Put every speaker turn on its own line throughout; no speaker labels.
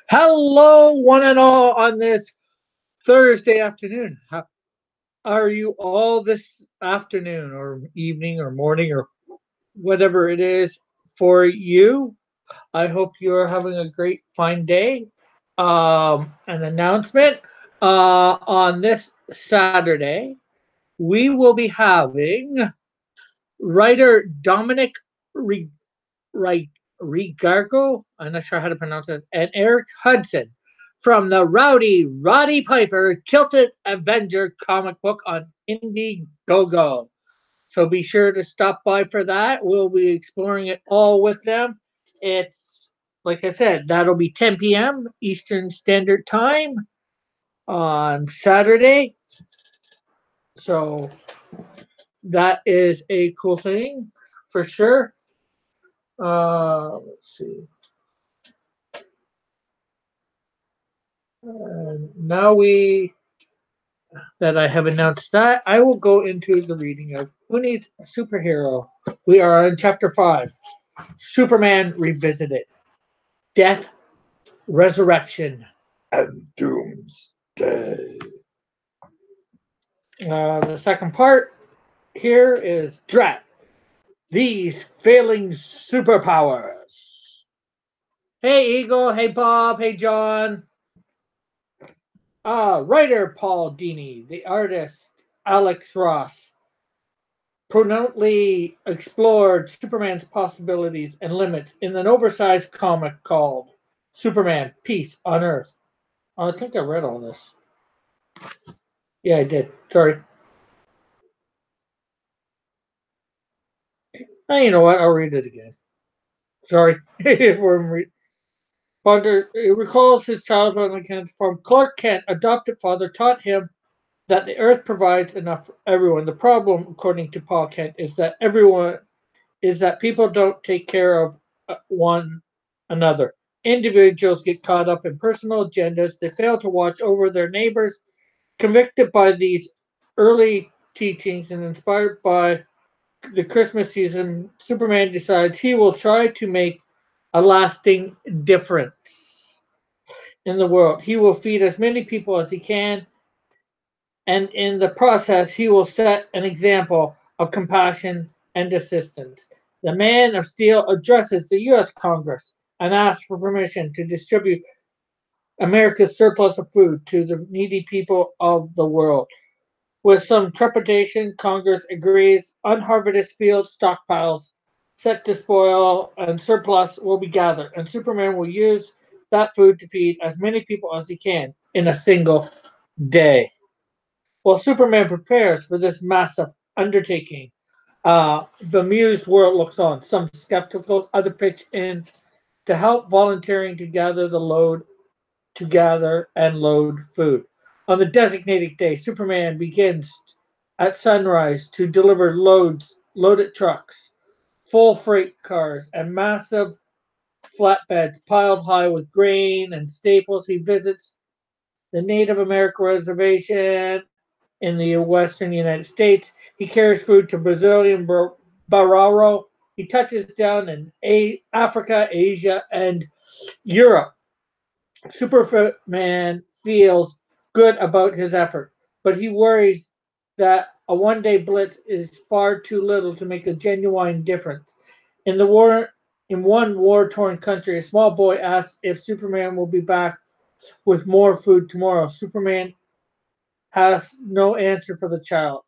Hello, one and all, on this Thursday afternoon. How are you all this afternoon, or evening, or morning, or whatever it is for you? I hope you're having a great, fine day. An announcement on this Saturday, we will be having writer Dominic Re- Right, Rigargo, I'm not sure how to pronounce this, and Eric Hudson from the Rowdy Roddy Piper Kilted Avenger comic book on Indiegogo. So be sure to stop by for that. We'll be exploring it all with them. It's, like I said, that'll be 10 p.m. Eastern Standard Time on Saturday. So that is a cool thing for sure. Let's see. Now that I have announced that, I will go into the reading of Who Needs a Superhero? We are on chapter 5, Superman Revisited, Death, Resurrection, and Doomsday. The second part here is Drat, These Failing Superpowers. Hey Eagle, hey Bob, hey John. Writer Paul Dini, the artist Alex Ross, prominently explored Superman's possibilities and limits in an oversized comic called Superman Peace on Earth. Oh, I think I read all this. Yeah, I did. Sorry. You know what? I'll read it again. Sorry. If we're Bunter recalls his childhood on Kent's farm. Clark Kent, adopted father, taught him that the Earth provides enough for everyone. The problem, according to Paul Kent, is that people don't take care of one another. Individuals get caught up in personal agendas. They fail to watch over their neighbors. Convicted by these early teachings and inspired by the Christmas season, Superman decides he will try to make a lasting difference in the world. He will feed as many people as he can, and in the process, he will set an example of compassion and assistance. The Man of Steel addresses the U.S. Congress and asks for permission to distribute America's surplus of food to the needy people of the world. With some trepidation, Congress agrees unharvested field stockpiles set to spoil and surplus will be gathered, and Superman will use that food to feed as many people as he can in a single day. While Superman prepares for this massive undertaking, the bemused world looks on. Some skeptical, others pitch in to help, volunteering to gather and load food. On the designated day, Superman begins at sunrise to deliver loaded trucks, full freight cars, and massive flatbeds piled high with grain and staples. He visits the Native American reservation in the western United States. He carries food to Brazilian Bararo. He touches down in Africa, Asia, and Europe. Superman feels good about his effort, but he worries that a one-day blitz is far too little to make a genuine difference. In the war, in one war-torn country, a small boy asks if Superman will be back with more food tomorrow. Superman has no answer for the child.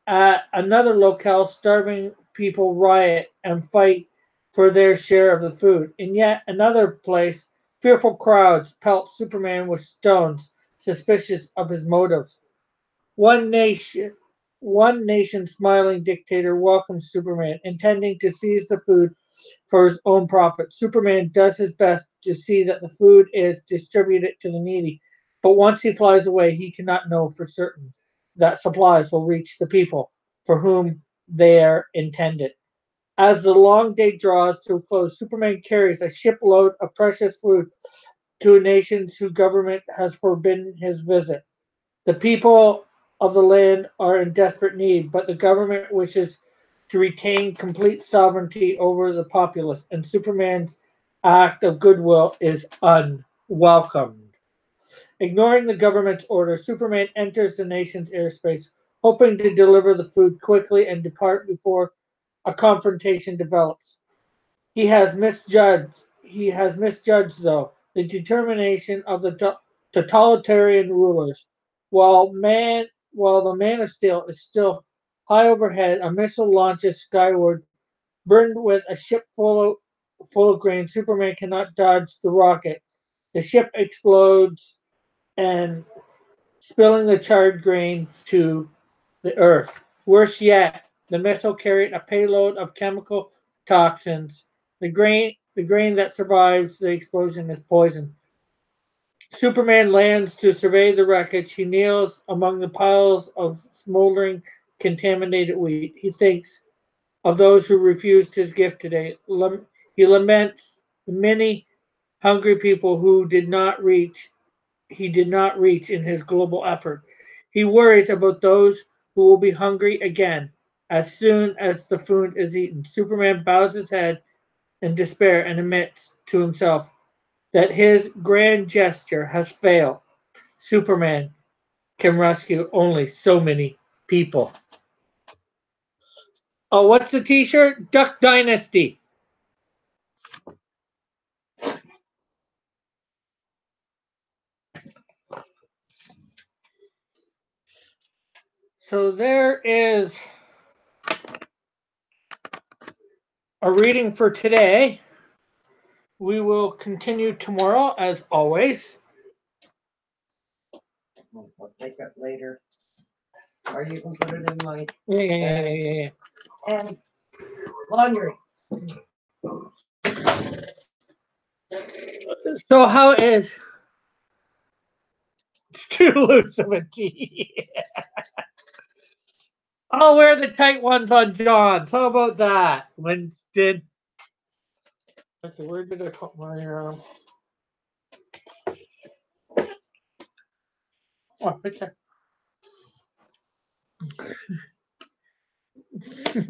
At another locale, starving people riot and fight for their share of the food. In yet another place, fearful crowds pelt Superman with stones, suspicious of his motives. One nation, one nation smiling dictator welcomes Superman, intending to seize the food for his own profit. Superman does his best to see that the food is distributed to the needy, but once he flies away, he cannot know for certain that supplies will reach the people for whom they are intended. As the long day draws to a close, Superman carries a shipload of precious food to a nation whose government has forbidden his visit. The people of the land are in desperate need, but the government wishes to retain complete sovereignty over the populace, and Superman's act of goodwill is unwelcomed. Ignoring the government's order, Superman enters the nation's airspace, hoping to deliver the food quickly and depart before a confrontation develops. He has misjudged though the determination of the totalitarian rulers. While the Man of Steel is still high overhead, a missile launches skyward, burdened with a ship full of grain. Superman cannot dodge the rocket. The ship explodes and spilling the charred grain to the earth. Worse yet, the missile carried a payload of chemical toxins. The grain that survives the explosion is poisoned. Superman lands to survey the wreckage. He kneels among the piles of smoldering, contaminated wheat. He thinks of those who refused his gift today. He laments the many hungry people he did not reach in his global effort. He worries about those who will be hungry again as soon as the food is eaten. Superman bows his head in despair and admits to himself that his grand gesture has failed. Superman can rescue only so many people. Oh, what's the t shirt? Duck Dynasty. So there is a reading for today. We will continue tomorrow as always.
I'll take it later. Or you can put it in my
Yeah.
and laundry.
So how is it's too loose of a tee? I'll wear the tight ones on John's. How about that, Winston? Okay, where did I put my oh, okay.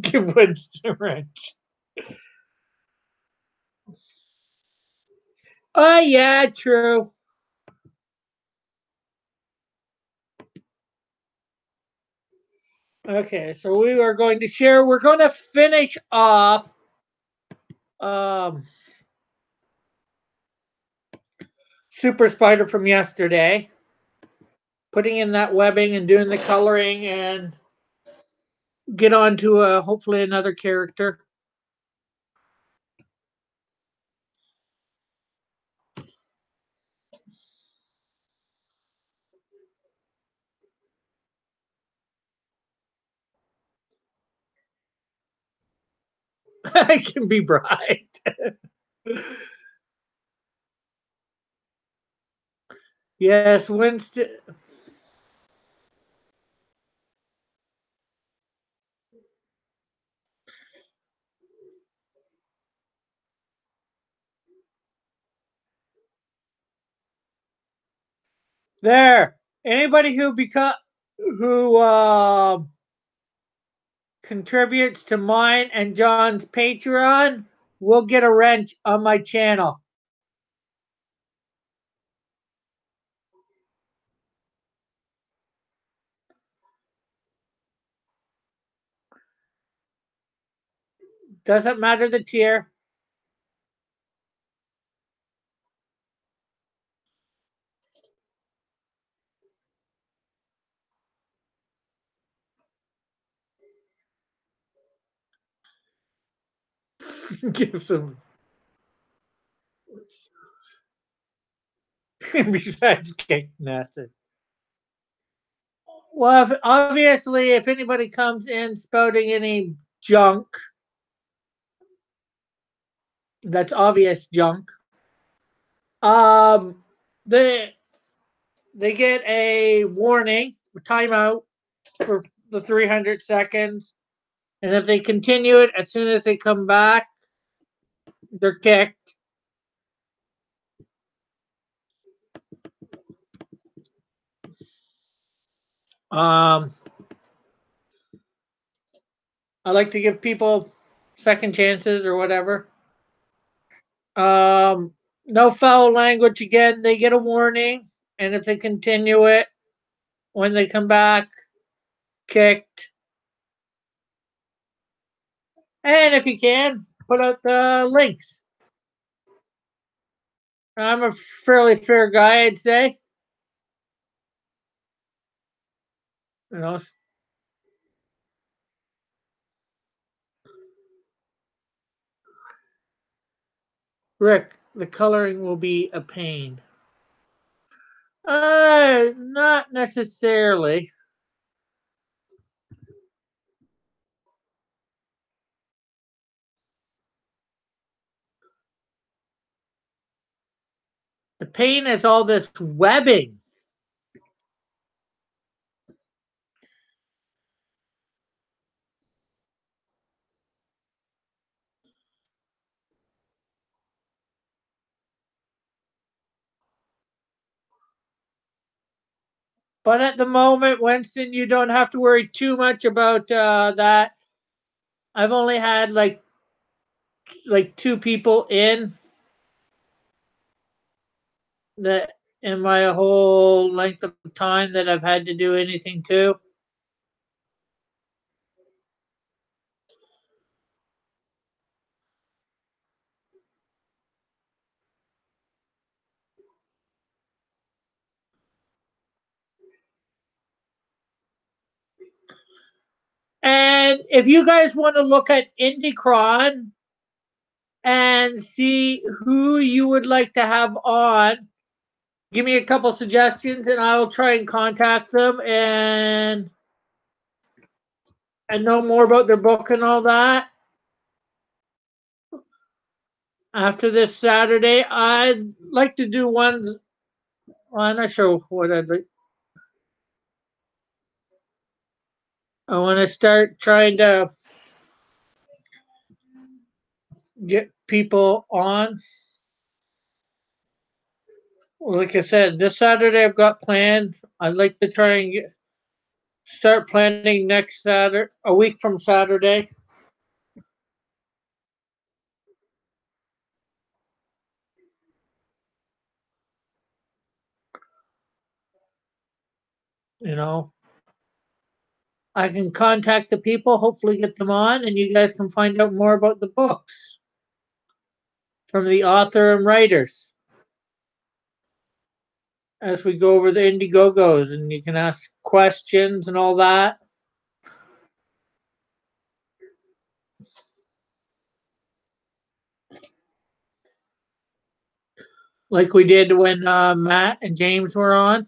Give Winston a wrench. Oh yeah, true. Okay, so we are going to share. We're going to finish off um, Super Spider from yesterday, putting in that webbing and doing the coloring, and get on to hopefully another character. I can be bribed. Yes, Winston. There. Anybody who contributes to mine and John's Patreon will get a wrench on my channel. Doesn't matter the tier. Give some. Besides kicking acid. Well, obviously, if anybody comes in spouting any junk, that's obvious junk. Um, they they get a warning, a timeout for the 300 seconds, and if they continue it, as soon as they come back, they're kicked. Um, I like to give people second chances or whatever. Um, no foul language again. They get a warning, and if they continue it, when they come back, kicked. And if you can, put out the links. I'm a fairly fair guy, I'd say. You know, Rick, the coloring will be a pain. Not necessarily. The pain is all this webbing. But at the moment, Winston, you don't have to worry too much about that. I've only had like two people in that in my whole length of time that I've had to do anything to. And if you guys want to look at IndieCron and see who you would like to have on, give me a couple suggestions and I will try and contact them and know more about their book and all that. After this Saturday, I'd like to do one. Well, I'm not sure what I'd like. I want to start trying to get people on. Like I said, this Saturday I've got planned. I'd like to try and start planning next Saturday, a week from Saturday. You know, I can contact the people, hopefully get them on, and you guys can find out more about the books from the author and writers as we go over the Indiegogos, and you can ask questions and all that. Like we did when Matt and James were on.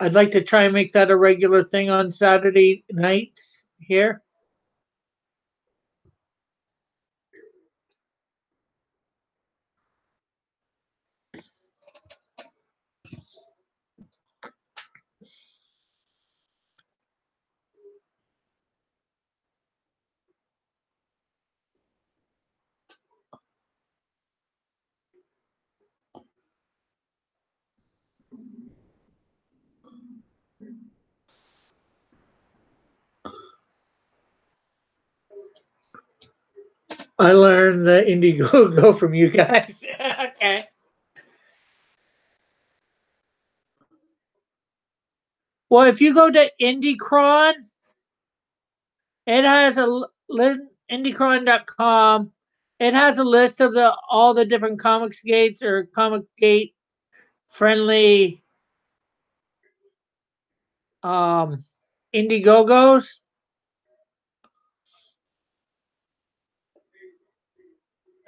I'd like to try and make that a regular thing on Saturday nights here. I learned the Indiegogo from you guys. Okay. Well, if you go to IndieCron, it has IndieCron.com. It has a list of the all the different comics gates or comic gate friendly um Indiegogos.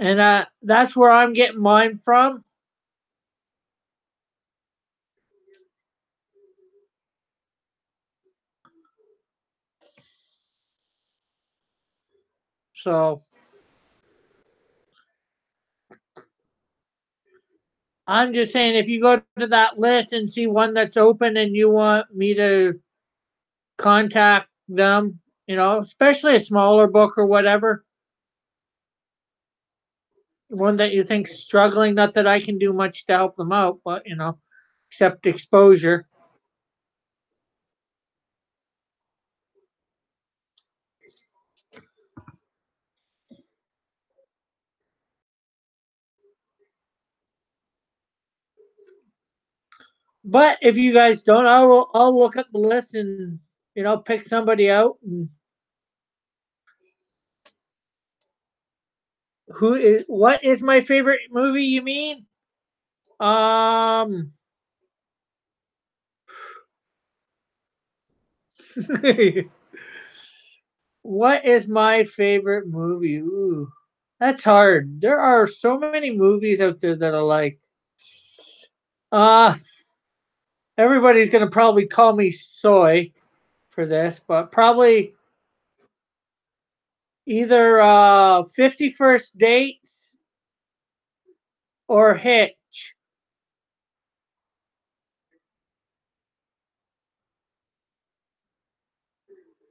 And that's where I'm getting mine from. So I'm just saying, if you go to that list and see one that's open and you want me to contact them, especially a smaller book or whatever, One that you think struggling. Not that I can do much to help them out, but except exposure. But if you guys don't, I'll look at the list and pick somebody out. And what is my favorite movie? You mean? Um, what is my favorite movie? Ooh, that's hard. There are so many movies out there that I like. Uh, everybody's gonna probably call me soy for this, but probably either 50 First Dates or Hitch.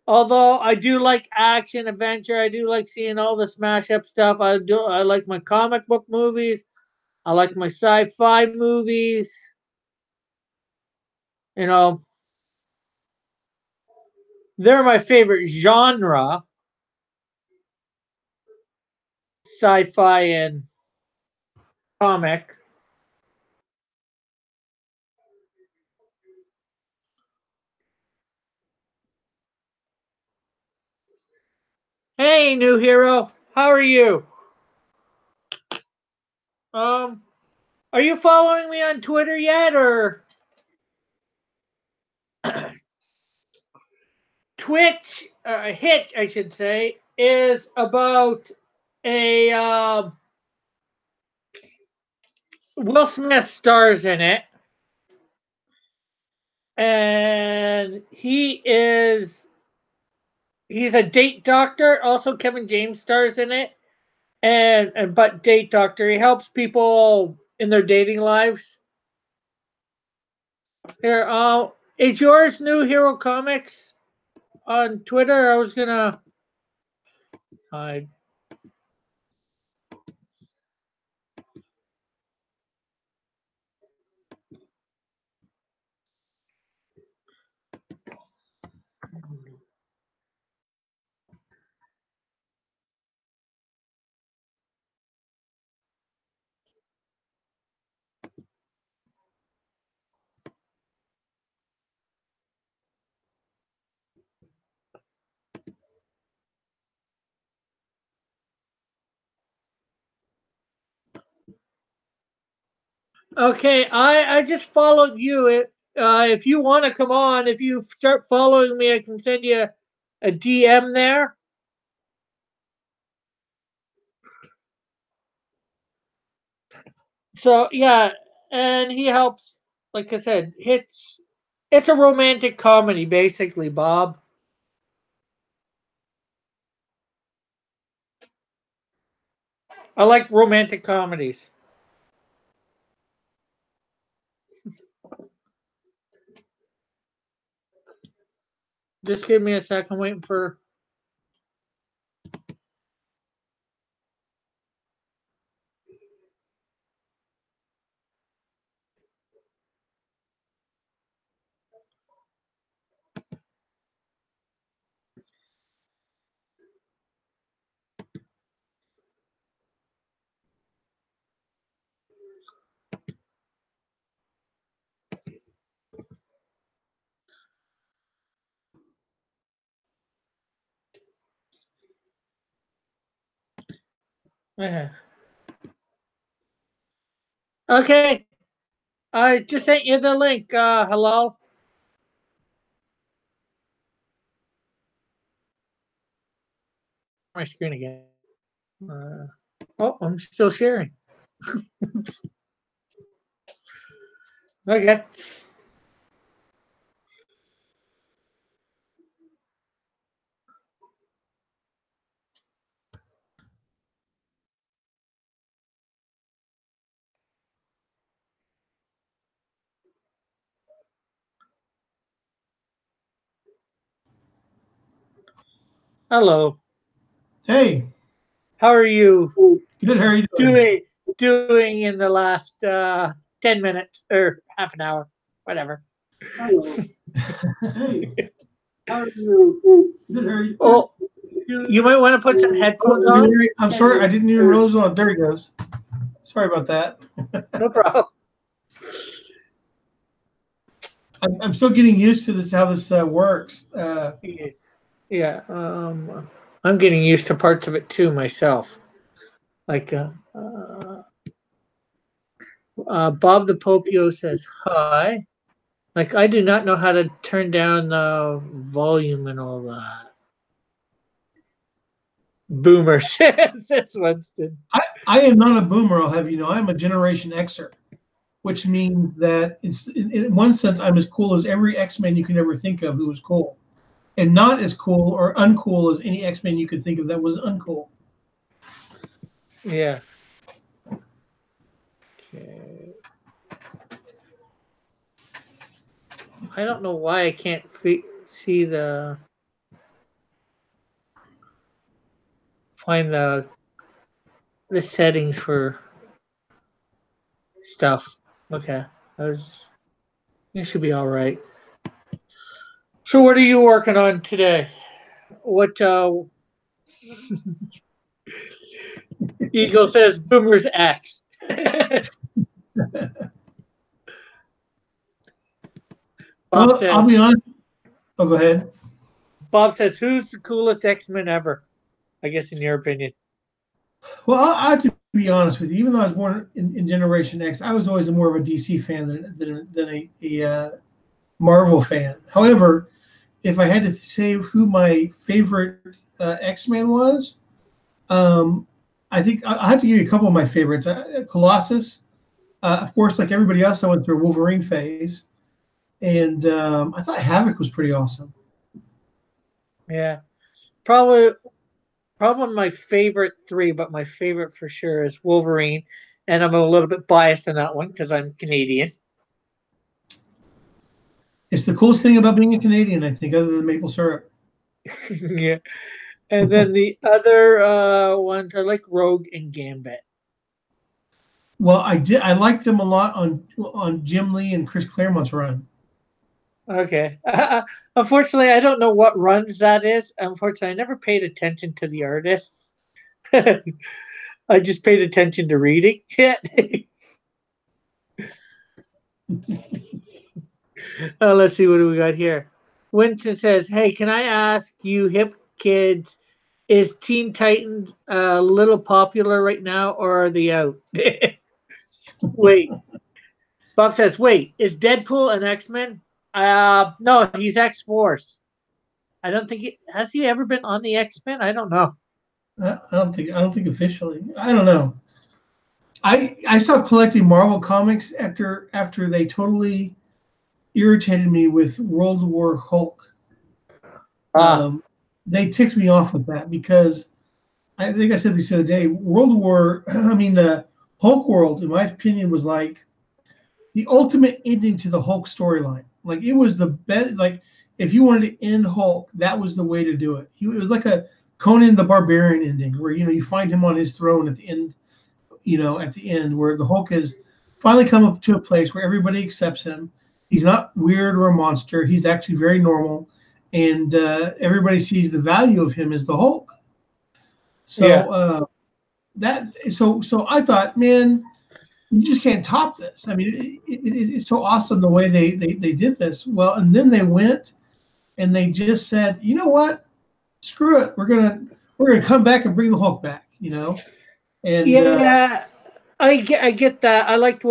Although I do like action adventure, I do like seeing all the smash up stuff. I like my comic book movies. I like my sci-fi movies. You know, they're my favorite genre, sci-fi and comic. Hey, new hero, how are you? Um, are you following me on Twitter yet, or Twitch? Hitch, I should say, is about a Will Smith stars in it, and he's a date doctor. Also, Kevin James stars in it, and but date doctor. He helps people in their dating lives. Here, is yours New Hero Comics on Twitter? I was gonna hide. Okay, I just followed you. If you want to come on, if you start following me, I can send you a DM there. So yeah, and he helps. Like I said, it's a romantic comedy, basically, Bob. I like romantic comedies. Just give me a second. I'm waiting for. Okay, I just sent you the link. Hello. My screen again. Uh, oh, I'm still sharing. Okay. Hello.
Hey,
How are you?
Good. How are you doing?
doing in the last 10 minutes or half an hour, whatever.
Hey, how are you? Good. How are you?
Oh, you might want to put some headphones on.
I'm sorry, I didn't even realize on. There he goes. Sorry about that.
No problem.
I'm still getting used to this, how this works.
Yeah, I'm getting used to parts of it too myself. Like Bob the Popio says hi. Like I do not know how to turn down the volume and all that. Boomer says Winston.
I am not a boomer, I'll have you know. I'm a Generation Xer, which means that in one sense, I'm as cool as every X-Men you can ever think of who was cool, and not as cool or uncool as any X-Men you could think of that was uncool.
Yeah. Okay. I don't know why I can't see find the settings for stuff. Okay, it should be all right. So, what are you working on today? What Eagle says? Boomer's X. Bob
Well,
says.
I'll be honest. Oh, go ahead.
Bob says, "Who's the coolest X-Men ever?" I guess, in your opinion.
Well, I have to be honest with you. Even though I was born in Generation X, I was always more of a DC fan than a Marvel fan. However, if I had to say who my favorite X-Men was, um, I think I have to give you a couple of my favorites. Colossus, of course, like everybody else, I went through a Wolverine phase, and I thought Havoc was pretty awesome.
Yeah, probably my favorite three, but my favorite for sure is Wolverine, and I'm a little bit biased on that one because I'm Canadian.
It's the coolest thing about being a Canadian, I think, other than maple syrup.
Yeah, and then the other ones I like Rogue and Gambit.
Well, I liked them a lot on Jim Lee and Chris Claremont's run.
Okay. Unfortunately, I don't know what runs that is. Unfortunately, I never paid attention to the artists. I just paid attention to reading it. Let's see, what do we got here? Winston says, "Hey, can I ask you, hip kids, is Teen Titans a little popular right now, or are they out?" Wait. Bob says, "Wait, is Deadpool an X-Men?" No, he's X-Force. I don't think has he ever been on the X-Men? I don't know.
I don't think officially. I don't know. I stopped collecting Marvel comics after they totally irritated me with World War Hulk. They ticked me off with that because I think I said this the other day. Hulk World, in my opinion, was like the ultimate ending to the Hulk storyline. Like it was the best. Like if you wanted to end Hulk, that was the way to do it. It was like a Conan the Barbarian ending, where you find him on his throne at the end. At the end, where the Hulk has finally come up to a place where everybody accepts him. He's not weird or a monster. He's actually very normal, and everybody sees the value of him as the Hulk. So so I thought, man, you just can't top this. I mean, it's so awesome the way they did this. Well, and then they went and they just said, you know what, screw it, we're gonna come back and bring the Hulk back. And
yeah, I get that. I liked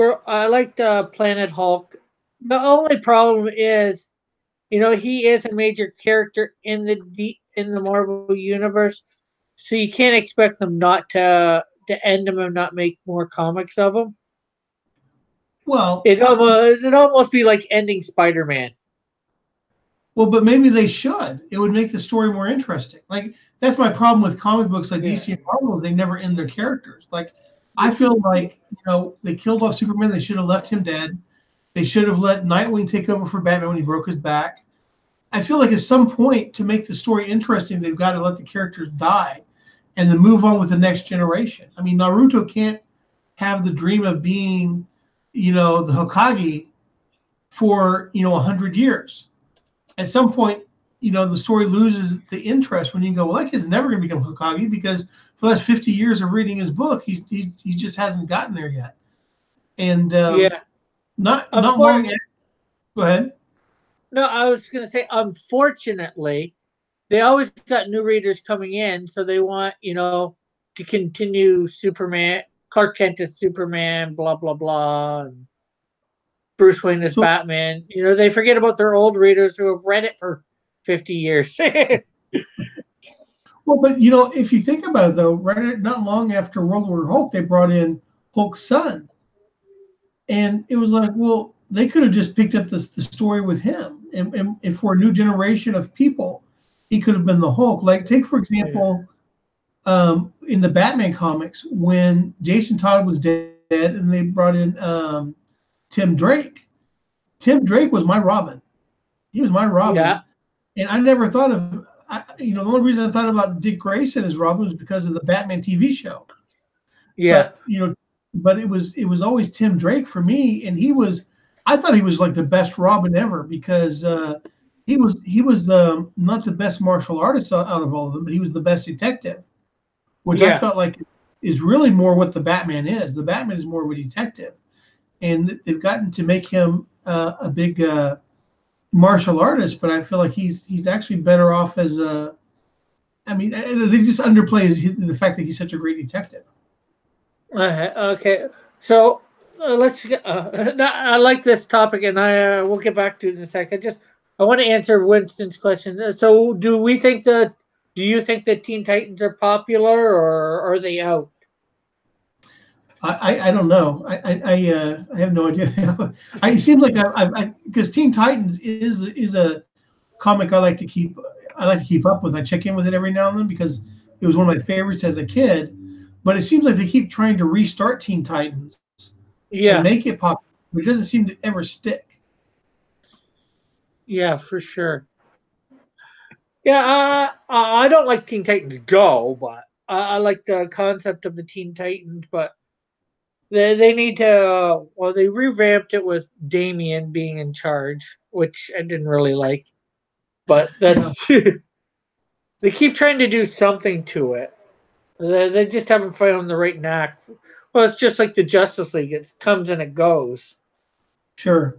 Planet Hulk. The only problem is, he is a major character in the Marvel universe, so you can't expect them not to end him and not make more comics of him.
Well,
it'd almost be like ending Spider-Man.
Well, but maybe they should. It would make the story more interesting. Like that's my problem with comic books like DC and Marvel. They never end their characters. Like I feel like they killed off Superman. They should have left him dead. They should have let Nightwing take over for Batman when he broke his back. I feel like at some point to make the story interesting, they've got to let the characters die. and then move on with the next generation. I mean, Naruto can't have the dream of being, the Hokage for 100 years. At some point, the story loses the interest when you go, well, that kid's never going to become Hokage because for the last 50 years of reading his book, he just hasn't gotten there yet. And
Yeah.
not long after, go ahead.
No, I was going to say, unfortunately, they always got new readers coming in, so they want, to continue Superman, Clark Kent as Superman, blah, blah, blah, and Bruce Wayne as
So,
Batman. They forget about their old readers who have read it for 50 years.
well, but if you think about it, though, right, not long after World War Hulk, they brought in Hulk's son, and it was like, well, they could have just picked up the story with him, and for a new generation of people, he could have been the Hulk. Like, take for example, in the Batman comics, when Jason Todd was dead, and they brought in Tim Drake. Tim Drake was my Robin. He was my Robin.
Yeah.
And I never thought of, the only reason I thought about Dick Grayson as Robin was because of the Batman TV show.
Yeah.
But it was always Tim Drake for me, and I thought he was like the best Robin ever because he was not the best martial artist out of all of them, but he was the best detective, which I felt like is really more what the Batman is. The Batman is more of a detective, and they've gotten to make him a big martial artist, but I feel like he's actually better off as a. I mean, they just underplay the fact that he's such a great detective.
Okay. So let's. I like this topic, and we'll get back to it in a second. I want to answer Winston's question. So, do you think the Teen Titans are popular, or are they out?
I don't know. I have no idea. It seems like I because Teen Titans is a comic I like to keep up with. I check in with it every now and then because it was one of my favorites as a kid. But it seems like they keep trying to restart Teen Titans and make it popular. But it doesn't seem to ever stick.
Yeah, for sure. Yeah, I don't like Teen Titans Go, but I like the concept of the Teen Titans. But they need to. Well, they revamped it with Damien being in charge, which I didn't really like. But that's they keep trying to do something to it. They just haven't found the right knack. Well, it's just like the Justice League. It comes and it goes.
Sure.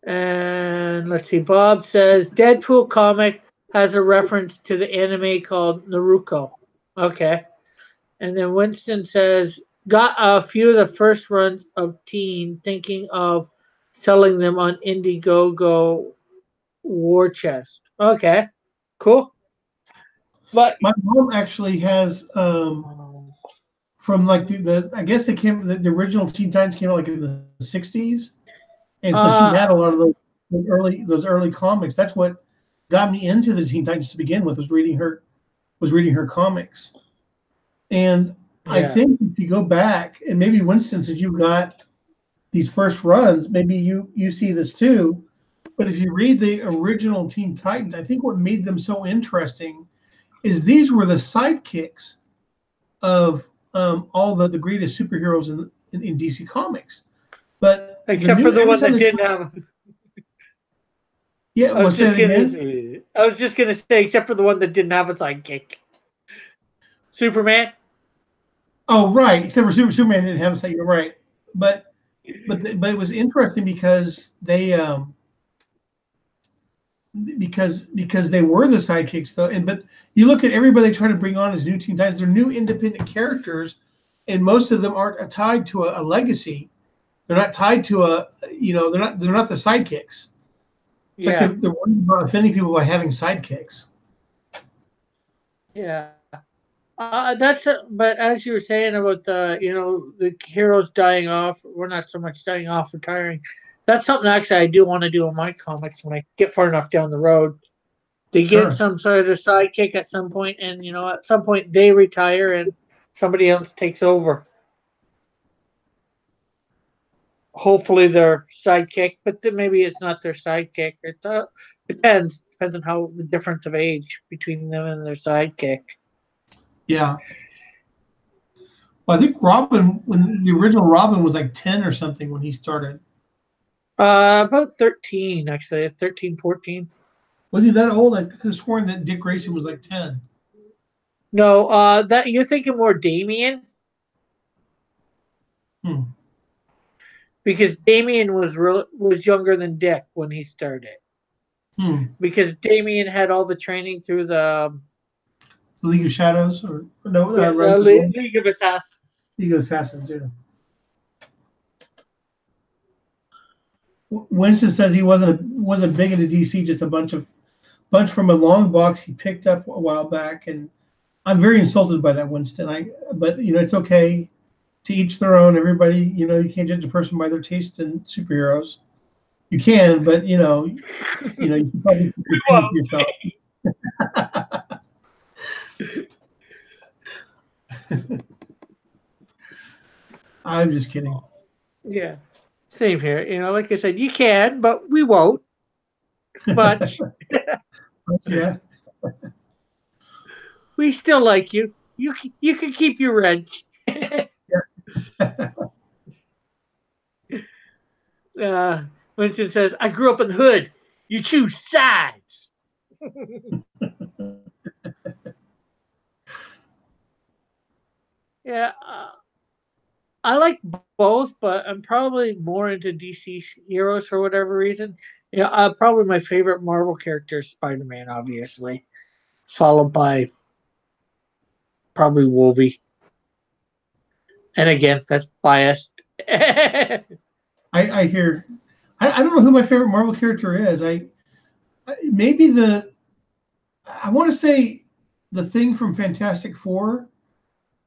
And let's see. Bob says Deadpool comic has a reference to the anime called Naruto. Okay. And then Winston says got a few of the first runs of Teen, thinking of selling them on Indiegogo War Chest. Okay. Cool. But
my mom actually has from like the I guess the original Teen Titans came out like in the 60s, and so she had a lot of those early comics. That's what got me into the Teen Titans to begin with, was reading her comics. And I think if you go back, and maybe Winston, since you've got these first runs, maybe you see this too. But if you read the original Teen Titans, I think what made them so interesting is these were the sidekicks of all the greatest superheroes in DC Comics. But
except for the one that didn't have.
Yeah,
I was just gonna say, except for the one that didn't have a sidekick. Superman.
Oh, right. Except for Superman didn't have a sidekick. You're right. But it was interesting because they because they were the sidekicks though. But you look at everybody they try to bring on as new Teen Titans. They're new independent characters, and most of them aren't tied to a legacy. They're not tied to they're not the sidekicks. It's like they're worried about offending people by having sidekicks.
Yeah. But as you were saying about the heroes dying off, we're not so much dying off, retiring. That's something actually I do want to do in my comics when I get far enough down the road. They get some sort of sidekick at some point, and at some point they retire and somebody else takes over. Hopefully their sidekick, but then maybe it's not their sidekick. It depends on how the difference of age between them and their sidekick.
Yeah. Well, I think Robin, when the original Robin was like 10 or something when he started.
About 13, actually. 13, 14.
Was he that old? I could have sworn that Dick Grayson was like 10.
No, that you're thinking more Damien,
Hmm.
because Damien was younger than Dick when he started.
Hmm.
Because Damien had all the training through the
The League of Shadows, or no,
yeah,
Rise of the
League of Assassins.
League of Assassins. Yeah. Winston says he wasn't big into DC, just a bunch from a long box he picked up a while back, and I'm very insulted by that, Winston. But it's okay. To each their own. Everybody, you can't judge a person by their taste in superheroes. You can, but you can probably keep your opinion to yourself. I'm just kidding.
Yeah, same here. Like I said, you can, but we won't. But
Yeah.
we still like you. You can keep your wrench. uh, Winston says, "I grew up in the hood. You choose sides." Yeah, I like both, but I'm probably more into DC heroes for whatever reason. Probably my favorite Marvel character is Spider-Man, obviously, followed by probably Wolvie. And again, that's biased.
I hear. I don't know who my favorite Marvel character is. Maybe I want to say the Thing from Fantastic Four,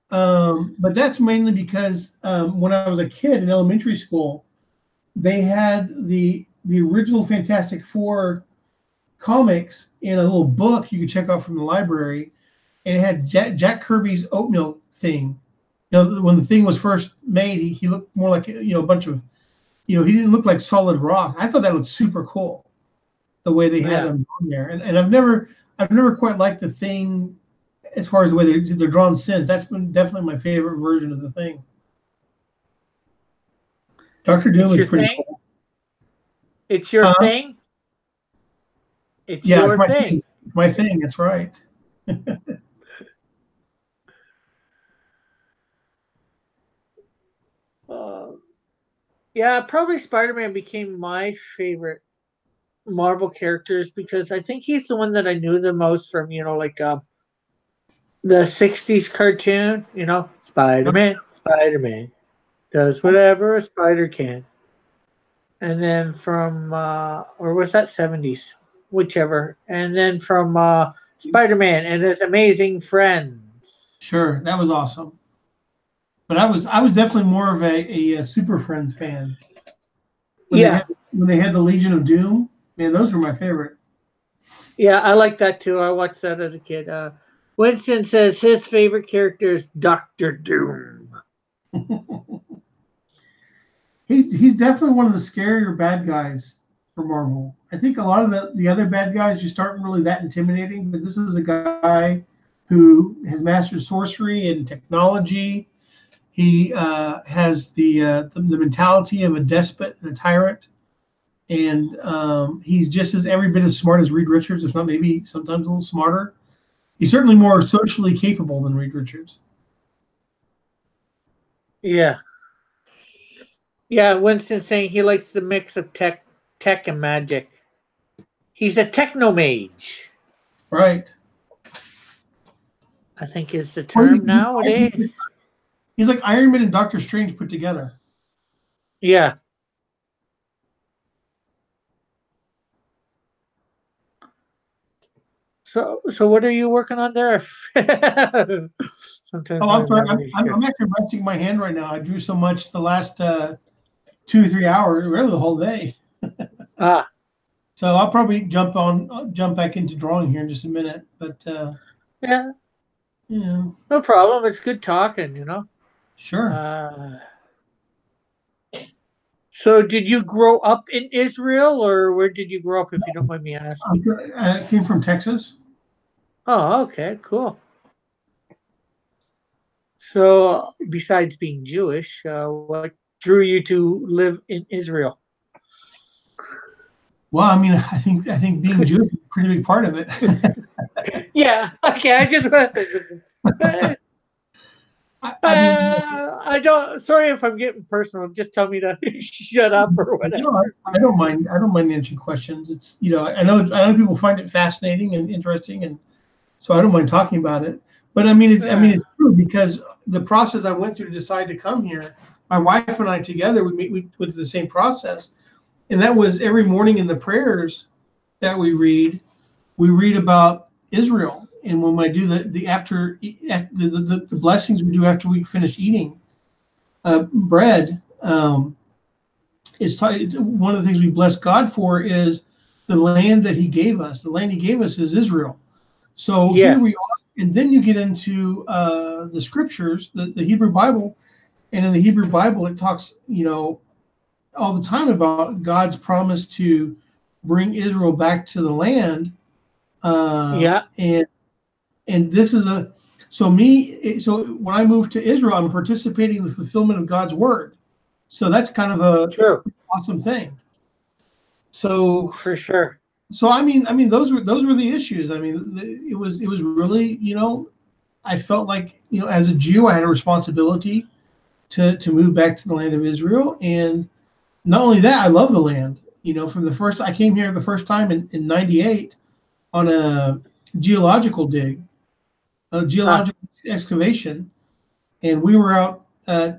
but that's mainly because when I was a kid in elementary school, they had the original Fantastic Four comics in a little book you could check out from the library, and it had Jack Kirby's oatmeal thing. When the Thing was first made, he looked more like a bunch of he didn't look like solid rock. I thought that looked super cool the way they had
Yeah.
him on there, and I've never quite liked the Thing as far as the way they're drawn since. That's been definitely my favorite version of the Thing. Doctor Doom
It's
is
your
pretty
thing.
cool.
It's your thing. It's
Yeah,
your thing.
It's my thing. That's right.
Uh, yeah, probably Spider-Man became my favorite Marvel characters because I think he's the one that I knew the most from, like the '60s cartoon. Spider-Man, Spider-Man does whatever a spider can. And then from or was that '70s, whichever. And then from Spider-Man and his amazing friends.
Sure, that was awesome. But I was definitely more of a Super Friends fan. When they
Yeah,
had when they had the Legion of Doom, man, those were my favorite.
yeah, I like that too. I watched that as a kid. Winston says his favorite character is Doctor Doom.
He's definitely one of the scarier bad guys for Marvel. I think a lot of the other bad guys just aren't really that intimidating, but this is a guy who has mastered sorcery and technology. He has the mentality of a despot and a tyrant, and he's just as every bit as smart as Reed Richards, if not maybe sometimes a little smarter. He's certainly more socially capable than Reed Richards.
Yeah, yeah. Winston saying he likes the mix of tech and magic. He's a techno mage,
Right.
I think is the
Well,
term nowadays.
he's like Iron Man and Doctor Strange put together.
Yeah. So what are you working on there?
Oh,
Sometimes
I'm
I'm
sorry.
not really sure.
I'm actually resting my hand right now. I drew so much the last 2 or 3 hours, really the whole day.
Ah,
So I'll probably jump back into drawing here in just a minute. But
yeah,
yeah,
no problem. It's good talking.
sure.
Uh, so did you grow up in Israel or where did you grow up, if you don't mind me asking?
I came from Texas.
Oh, okay, cool. So, besides being Jewish, what drew you to live in Israel?
Well, I mean, I think being Jewish is a pretty big part of it.
Yeah. Okay. I just.
I mean,
I don't. Sorry if I'm getting personal. Just tell me to shut up or
no,
whatever.
I don't mind. I don't mind answering questions. It's I know people find it fascinating and interesting, and so I don't mind talking about it. But it's true because the process I went through to decide to come here, my wife and I together, we went through the same process, and that was every morning in the prayers that we read about Israel, and when I do the after the blessings we do after we finish eating bread, one of the things we bless God for is the land that He gave us. The land He gave us is Israel. So here we
Yes.
are, and then you get into the scriptures, the Hebrew Bible, and in the Hebrew Bible it talks, all the time about God's promise to bring Israel back to the land.
Yeah.
And this is so when I moved to Israel, I'm participating in the fulfillment of God's word. So that's kind of a
True.
awesome thing. So
For sure.
I mean those were the issues. I mean it was really, I felt like, as a Jew I had a responsibility to move back to the land of Israel. And not only that, I love the land. From the first I came here the first time in 98 on a geological dig, a
Huh.
geological excavation, and we were out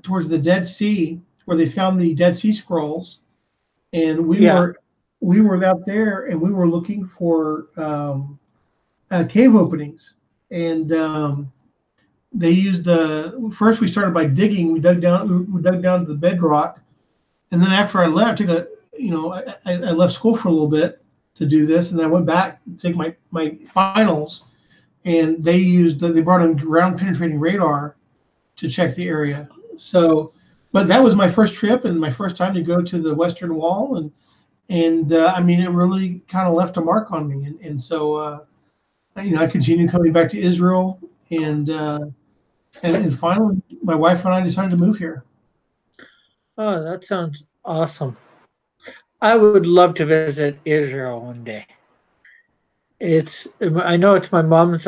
towards the Dead Sea where they found the Dead Sea Scrolls, and we
Yeah.
were we were out there and we were looking for cave openings, and they used first we started by digging. We dug down to the bedrock, and then after I left, I left school for a little bit to do this, and then I went back to take my finals, and they brought in ground penetrating radar to check the area. So, but that was my first trip and my first time to go to the Western Wall, and I mean it really kind of left a mark on me, and so I continued coming back to Israel, and finally my wife and I decided to move here.
Oh, that sounds awesome. I would love to visit Israel one day. I know it's my mom's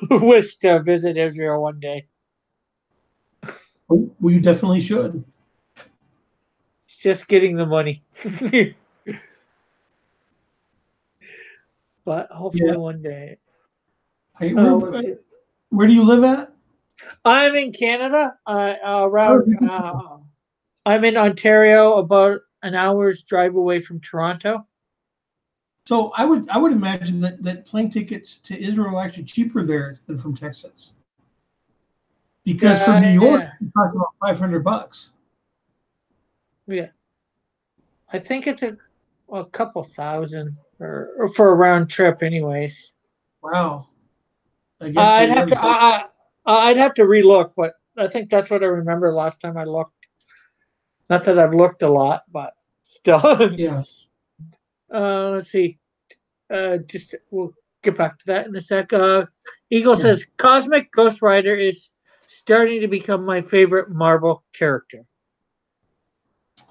wish to visit Israel one day.
Well, you definitely should.
It's just getting the money. But hopefully
Yeah.
one day.
I,
Oh,
where,
let's see.
where do you live at?
I'm in Canada.
Oh,
Around. I'm in Ontario, about an hour's drive away from Toronto.
so I would imagine that plane tickets to Israel are actually cheaper there than from Texas, because from New York
Yeah,
it costs about $500.
yeah. I think it's a couple thousand or for a round trip, anyways.
Wow. I guess
I'd
yeah.
have to. I'd have to relook, but I think that's what I remember last time I looked. Not that I've looked a lot, but still.
Yeah.
Let's see. Just we'll get back to that in a sec. Eagle
Yeah.
says Cosmic Ghost Rider is starting to become my favorite Marvel character.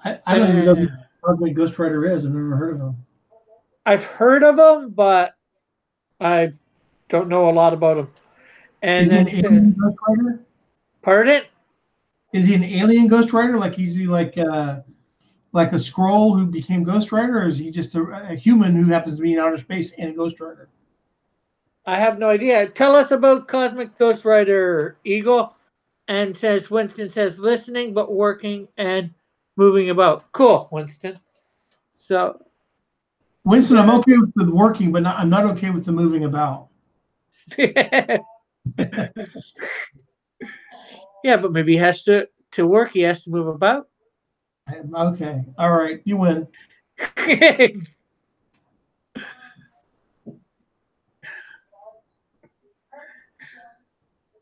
I don't even know
Uh,
what Ghost Rider is. I've never heard of him.
I've heard of him, but I don't know a lot about him. And
Is he an
then,
alien Ghost Rider?
pardon?
Is he an alien Ghost Rider? Like is he like a scroll who became Ghost Rider, or is he just a human who happens to be in outer space and a Ghost Rider?
I have no idea. Tell us about Cosmic Ghost Rider, Eagle. And says Winston says listening but working and moving about. Cool, Winston. So
Winston, I'm okay with the working, but I'm not okay with the moving about.
yeah, but maybe he has to work. He has to move about.
Okay. All right. You win.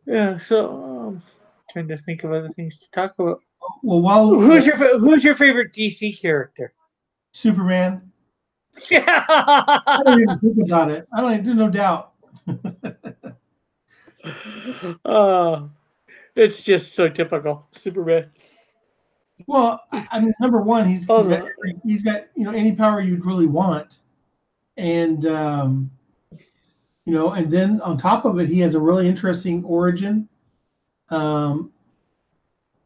Yeah. So trying to think of other things to talk about.
Well,
Who's your favorite DC character?
Superman.
Yeah.
I don't even think about it. I don't. There's no doubt.
Oh, it's just so typical Superman.
Well, I mean, number one,
Oh,
he's got any power you'd really want, and and then on top of it, he has a really interesting origin. Um,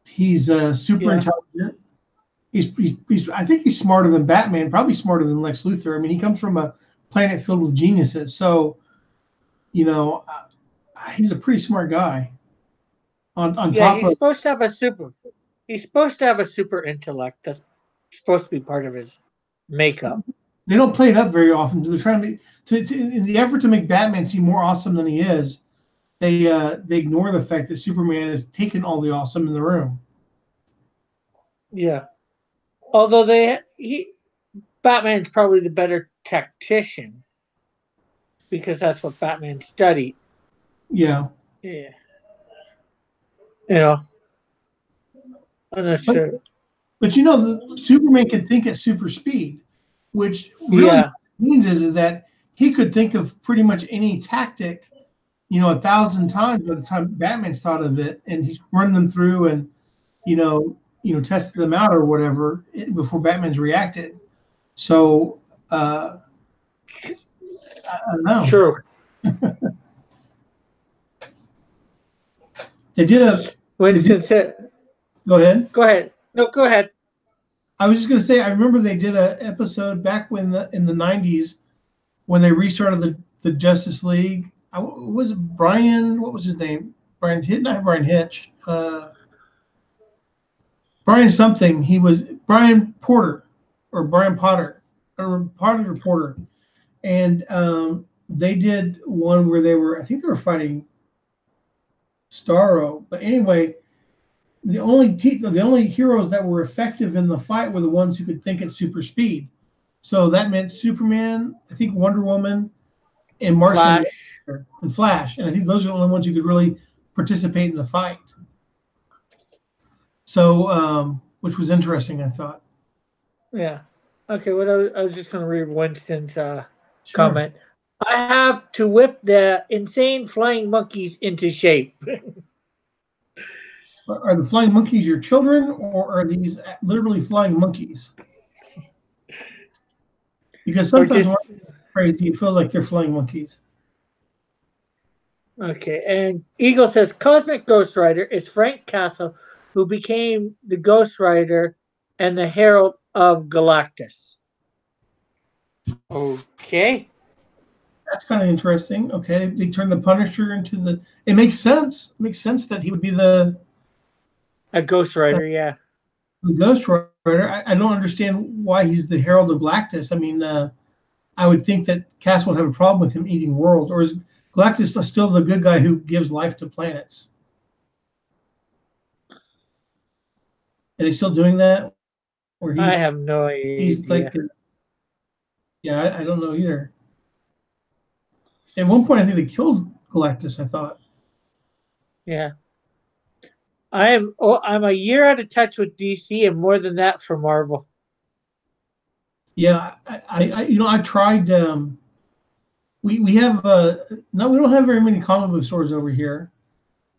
he's super
yeah,
intelligent. He's I think he's smarter than Batman, probably smarter than Lex Luthor. I mean, he comes from a planet filled with geniuses, so you know he's a pretty smart guy. On
yeah.
top of
He's supposed to have a super intellect. That's supposed to be part of his makeup.
they don't play it up very often. They're trying to in the effort to make Batman seem more awesome than he is. They ignore the fact that Superman has taken all the awesome in the room.
Yeah. Although Batman's probably the better tactician because that's what Batman studied.
Yeah,
Yeah. You know, I'm not
but
sure.
the Superman can think at super speed, which really
Yeah.
means is that he could think of pretty much any tactic, 1,000 times by the time Batman's thought of it, and he's run them through and tested them out or whatever before Batman's reacted. So I don't know.
True.
They did a. They did.
Winston said,
Go ahead.
"Go ahead. No, go ahead."
I was just going to say, I remember they did an episode back in the '90s when they restarted the Justice League. Was it Brian? What was his name? Brian Hitch, not Brian Hitch. Brian something. He was Brian Porter or Brian Potter or Potter or Porter, and they did one where I think they were fighting Starro. But anyway, the only heroes that were effective in the fight were the ones who could think at super speed. So that meant Superman, I think Wonder Woman, and Martian
Flash.
and Flash, and I think those are the only ones who could really participate in the fight. So, which was interesting, I thought.
Yeah. Okay. What I was just going to read Winston's
Sure.
comment. I have to whip the insane flying monkeys into shape.
Are the flying monkeys your children, or are these literally flying monkeys? Because
Or
sometimes when
just
I'm crazy, it feels like they're flying monkeys.
okay. And Eagle says Cosmic Ghost Rider is Frank Castle, who became the Ghost Rider and the Herald of Galactus. Okay.
That's kind of interesting. Okay, they turned the Punisher into the. It makes sense. It makes sense that he would be
A Ghost Rider, yeah.
the Ghost Rider. I don't understand why he's the Herald of Galactus. I mean, I would think that Cass would have a problem with him eating worlds, or is Galactus still the good guy who gives life to planets? Are they still doing that? Or
I have no
he's like,
idea.
yeah, I don't know either. At one point, I think they killed Galactus. I thought.
Yeah. I'm a year out of touch with DC and more than that for Marvel.
Yeah, I tried. We have no, we don't have very many comic book stores over here.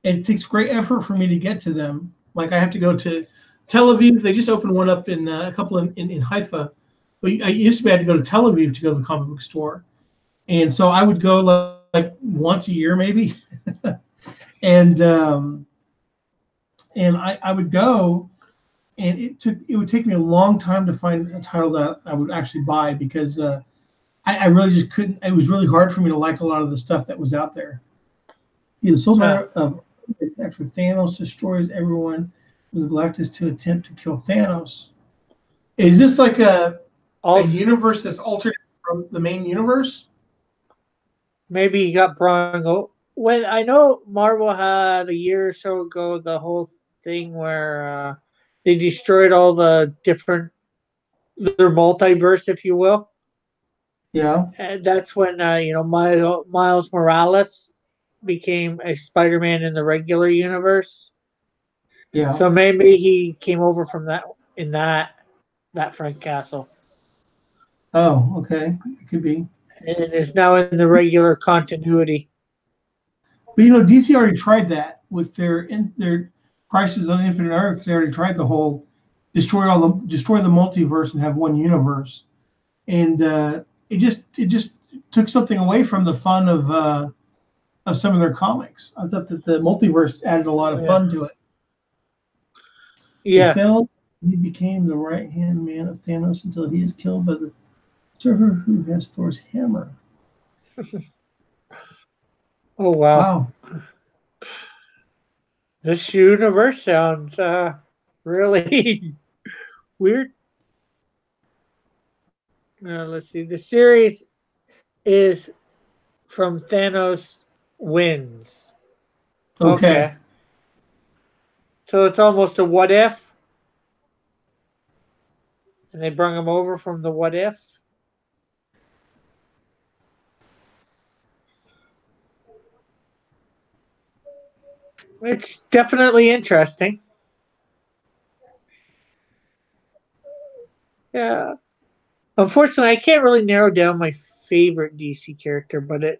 It takes great effort for me to get to them. Like I have to go to Tel Aviv. They just opened one up in a couple in Haifa. But I used to be I had to go to Tel Aviv to go to the comic book store, and so I would go like once a year maybe, and I would go, and it would take me a long time to find a title that I would actually buy because I really just couldn't. It was really hard for me to like a lot of the stuff that was out there. The Soldier of after Thanos destroys everyone with Galactus to attempt to kill Thanos. Is this like a universe that's altered from the main universe?
Maybe you got Bronco. When I know Marvel had a year or so ago the whole thing where they destroyed all the different their multiverse, if you will.
Yeah.
And that's when Miles Morales became a Spider-Man in the regular universe.
Yeah.
So maybe he came over from that Frank Castle.
Oh, okay. It could be.
And is now in the regular continuity.
But you know, DC already tried that with their Crisis on Infinite Earths. They already tried the whole destroy the multiverse and have one universe, and it just took something away from the fun of some of their comics. I thought that the multiverse added a lot of fun to it. They
Yeah.
failed. He became the right hand man of Thanos until he is killed by the server who has Thor's hammer.
Oh wow.
Wow.
This universe sounds really weird. Let's see. The series is from Thanos Wins.
Okay.
So it's almost a what if, and they bring him over from the what if. It's definitely interesting. Yeah. Unfortunately, I can't really narrow down my favorite DC character, but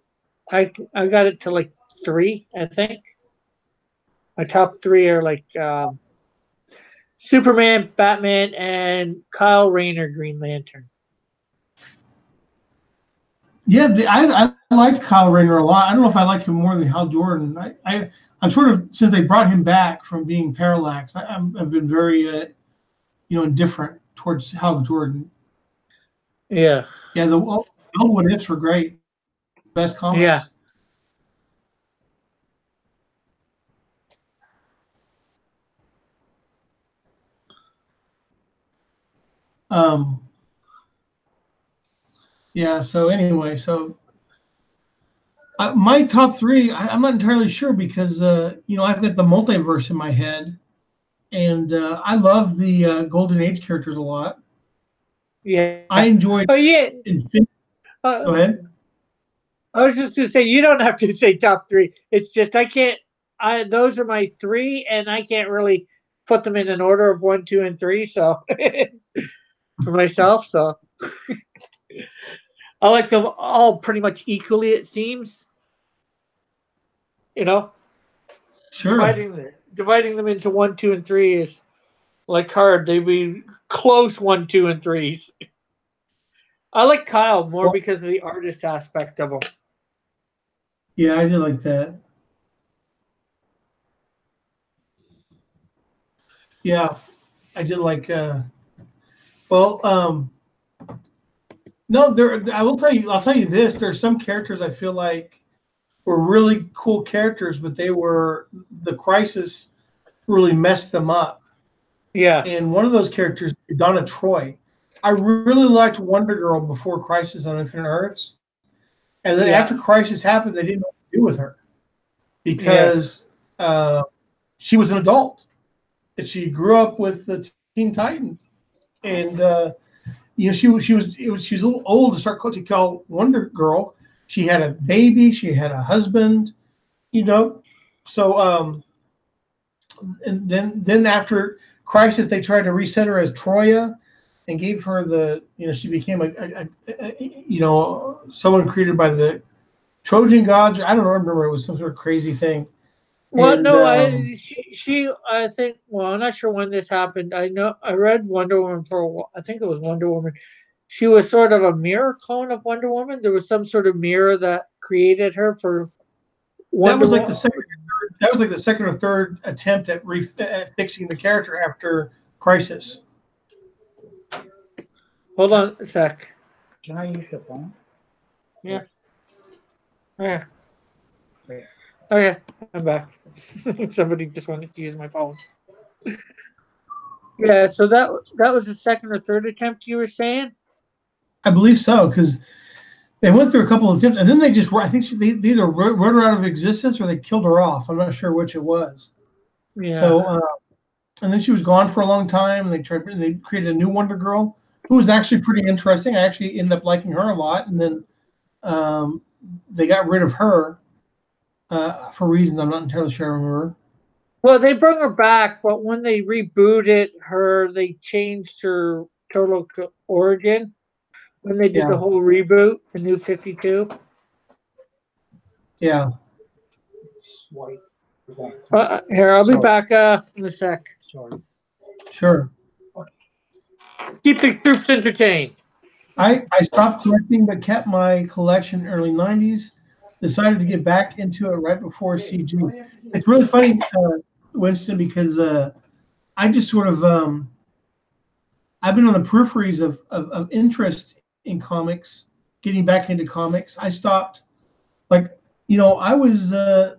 I got it to like 3, I think. My top 3 are like Superman, Batman, and Kyle Rayner, Green Lantern.
Yeah, I liked Kyle Rayner a lot. I don't know if I like him more than Hal Jordan. I'm sort of, since they brought him back from being Parallax, I've been very indifferent towards Hal Jordan.
Yeah.
Yeah, the old what ifs were great. Best comics.
Yeah.
Yeah. So anyway, my top 3, I'm not entirely sure because I've got the multiverse in my head, and I love the Golden Age characters a lot.
Yeah.
I enjoyed.
Oh yeah.
Go ahead.
I was just gonna say you don't have to say top 3. It's just I can't. Those are my 3, and I can't really put them in an order of 1, 2, and 3. So for myself, so I like them all pretty much equally. It seems, you know,
Sure.
dividing them into 1, 2, and 3 is like hard. They'd be close 1, 2, and 3s. I like Kyle more
Well,
because of the artist aspect of him.
yeah, I did like that. Yeah, I did like. Well, no, there. I will tell you. I'll tell you this. There's some characters I feel like were really cool characters, but the Crisis really messed them up.
Yeah.
And one of those characters, Donna Troy. I really liked Wonder Girl before Crisis on Infinite Earths, and then after Crisis happened, they didn't know what to do with her because she was an adult. And she grew up with the Teen Titans, and she was a little old to start to call Wonder Girl. She had a baby, she had a husband, So and then after Crisis, they tried to reset her as Troya, and gave her she became someone created by the Trojan gods. I don't remember. It was some sort of crazy thing.
Well,
And
no, she I think. Well, I'm not sure when this happened. I know I read Wonder Woman for a while. I think it was Wonder Woman. She was sort of a mirror clone of Wonder Woman. There was some sort of mirror that created her for Wonder
that was like
Woman.
the second or third attempt at fixing the character after Crisis.
Hold on a sec.
Can I use your phone?
Yeah. Yeah. Okay, I'm back. Somebody just wanted to use my phone. Yeah, so that was the second or third attempt you were saying?
I believe so, because they went through a couple of attempts, and then I think they either wrote her out of existence or they killed her off. I'm not sure which it was.
Yeah.
So, and then she was gone for a long time, and they created a new Wonder Girl who was actually pretty interesting. I actually ended up liking her a lot, and then they got rid of her for reasons I'm not entirely sure I remember.
Well, they brought her back, but when they rebooted her, they changed her total origin. When they did the whole reboot, the New 52.
Yeah.
white.
Here, I'll be
Sorry.
back in a sec.
Sorry.
Sure.
Keep the troops entertained.
I stopped collecting but kept my collection in the early 90s. Decided to get back into it right before CG. It's really funny, Winston, because I just sort of I've been on the peripheries of interest in comics, getting back into comics. I stopped, like, I was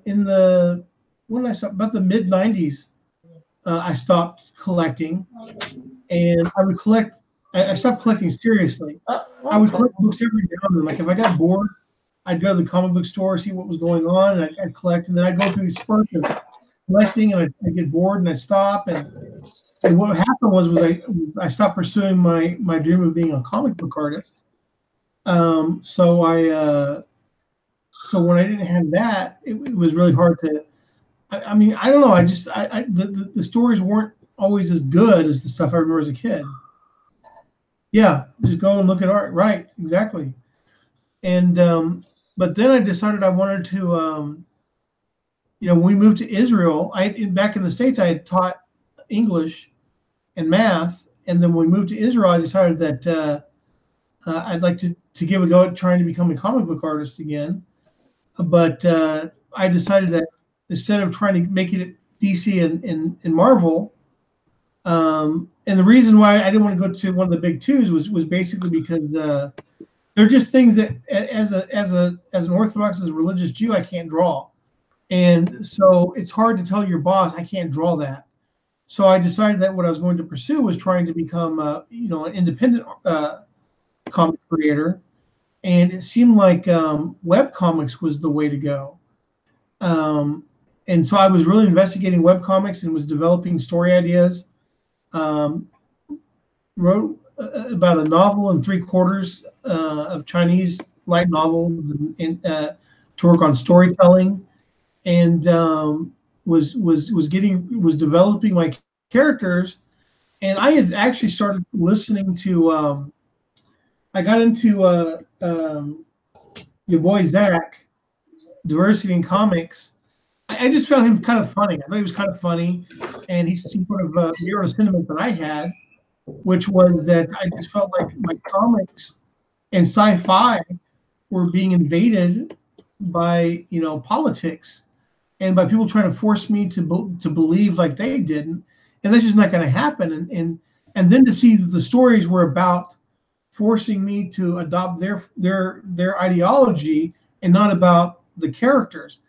in the, when did I stop? About the mid 90s. I stopped collecting, and I would collect. I stopped collecting seriously. I would collect books every now and then. Like if I got bored, I'd go to the comic book store, see what was going on, and I'd collect. And then I'd go through these spurts of collecting, and I'd get bored, and I'd stop. And what happened was I stopped pursuing my dream of being a comic book artist. So when I didn't have that, it was really hard to. I mean, I don't know. The stories weren't always as good as the stuff I remember as a kid. Yeah, just go and look at art. Right, exactly. And but then I decided I wanted to. When we moved to Israel, back in the States I had taught English and math, and then when we moved to Israel, I decided that I'd like to give a go at trying to become a comic book artist again. But I decided that instead of trying to make it at DC and Marvel, and the reason why I didn't want to go to one of the big twos was basically because they're just things that as an Orthodox, as a religious Jew, I can't draw, and so it's hard to tell your boss I can't draw that. So I decided that what I was going to pursue was trying to become an independent comic creator, and it seemed like web comics was the way to go. And so I was really investigating web comics and was developing story ideas. Wrote about a novel and 3/4 of Chinese light novels to work on storytelling, and was developing my characters. And I had actually started listening to. I got into your boy Zach, Diversity in Comics. I just found him kind of funny. I thought he was kind of funny, and he sort of mirrored a sentiment that I had, which was that I just felt like my comics and sci-fi were being invaded by politics and by people trying to force me to believe like they didn't, and that's just not going to happen. And then to see that the stories were about forcing me to adopt their ideology and not about the characters.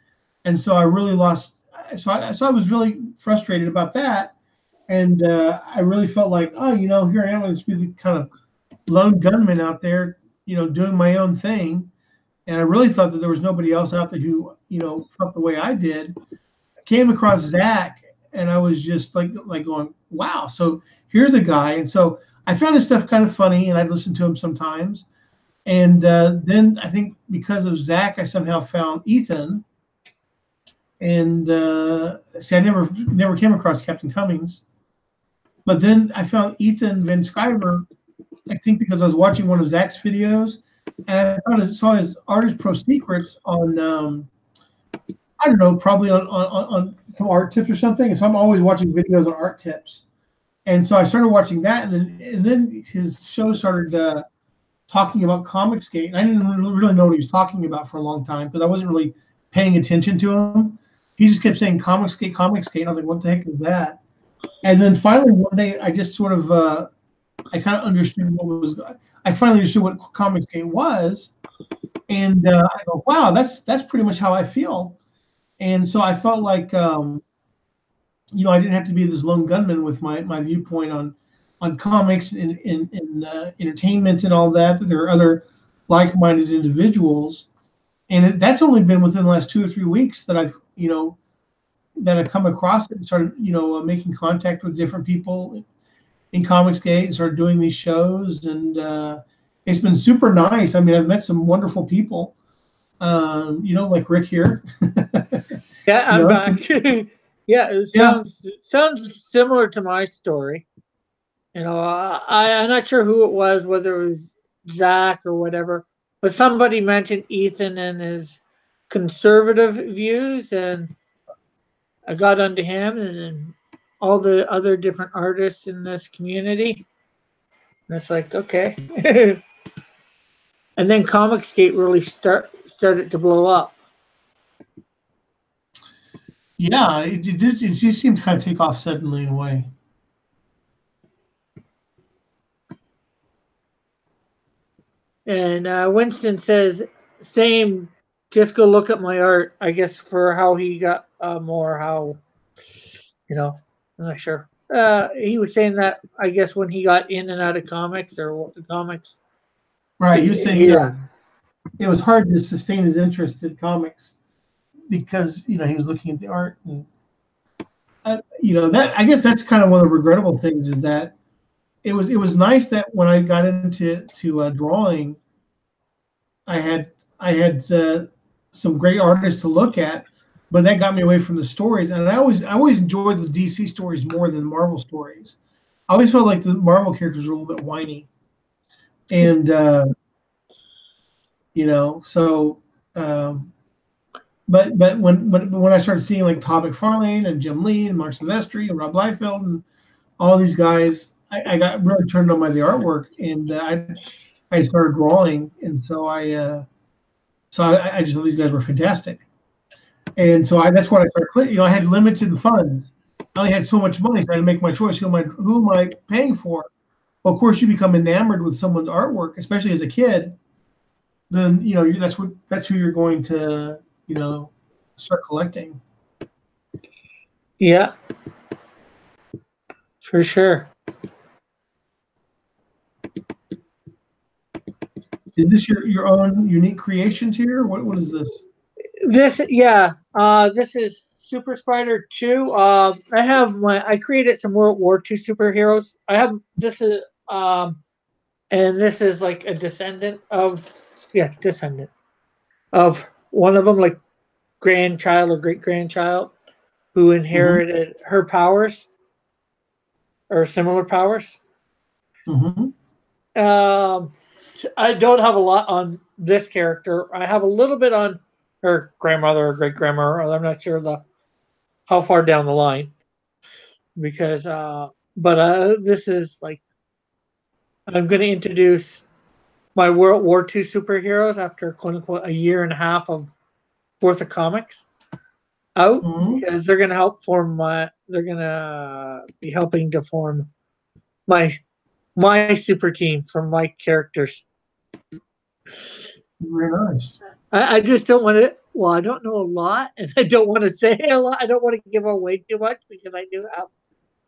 And so I really lost. So I was really frustrated about that, and I really felt like, here I am, going to be the kind of lone gunman out there, doing my own thing. And I really thought that there was nobody else out there who, felt the way I did. I came across Zach, and I was just like going, wow. So here's a guy, and so I found his stuff kind of funny, and I'd listen to him sometimes. And then I think because of Zach, I somehow found Ethan. And see, I never came across Captain Cummings, but then I found Ethan Van Sciver, I think because I was watching one of Zach's videos, and I saw his Artist Pro Secrets on, I don't know, probably on some art tips or something. And so I'm always watching videos on art tips, and so I started watching that, and then his show started talking about Comicsgate, and I didn't really know what he was talking about for a long time because I wasn't really paying attention to him. He just kept saying Comicsgate, Comicsgate. I was like, what the heck is that? And then finally one day I just sort of, I kind of understood I finally understood what Comicsgate was. And I go, wow, that's pretty much how I feel. And so I felt like, I didn't have to be this lone gunman with my viewpoint on comics and entertainment and all that, that there are other like-minded individuals. And that's only been within the last 2 or 3 weeks that I've come across it and started, making contact with different people in Comicsgate and started doing these shows. And it's been super nice. I mean, I've met some wonderful people, like Rick here.
Yeah, I'm back. Yeah, it sounds similar to my story. I'm not sure who it was, whether it was Zach or whatever, but somebody mentioned Ethan and his conservative views, and I got onto him, and then all the other different artists in this community. And it's like, okay. And then Comicsgate really started to blow up.
Yeah, it just seemed to kind of take off suddenly in a way.
And Winston says, same, just go look at my art. I guess for how he got more, how, I'm not sure. He was saying that, I guess, when he got in and out of comics or comics.
Right, he was saying, yeah, it was hard to sustain his interest in comics because, he was looking at the art. And, that I guess that's kind of one of the regrettable things is that it was nice that when I got into drawing, I had some great artists to look at, but that got me away from the stories. And I always enjoyed the DC stories more than Marvel stories. I always felt like the Marvel characters were a little bit whiny, and so. But when I started seeing like Todd McFarlane and Jim Lee and Mark Silvestri and Rob Liefeld and all these guys, I got really turned on by the artwork, and I started drawing, and so I just thought these guys were fantastic, and so that's what I started. I had limited funds. I only had so much money, so I had to make my choice. Who am I paying for? Well, of course, you become enamored with someone's artwork, especially as a kid. Then that's who you're going to start collecting.
Yeah, for sure.
Is this your own unique creations here? What is this?
This is Super Spider 2. I created some World War II superheroes. And this is like a descendant of one of them, like grandchild or great grandchild, who inherited her powers or similar powers.
Mm-hmm.
I don't have a lot on this character. I have a little bit on her grandmother or great grandmother. I'm not sure how far down the line, because this is like, I'm going to introduce my World War II superheroes after quote unquote a year and a half of worth of comics out, because they're going to help they're going to be helping to form my super team from my characters.
Very nice.
I just don't want to. Well, I don't know a lot, and I don't want to say a lot. I don't want to give away too much because I do have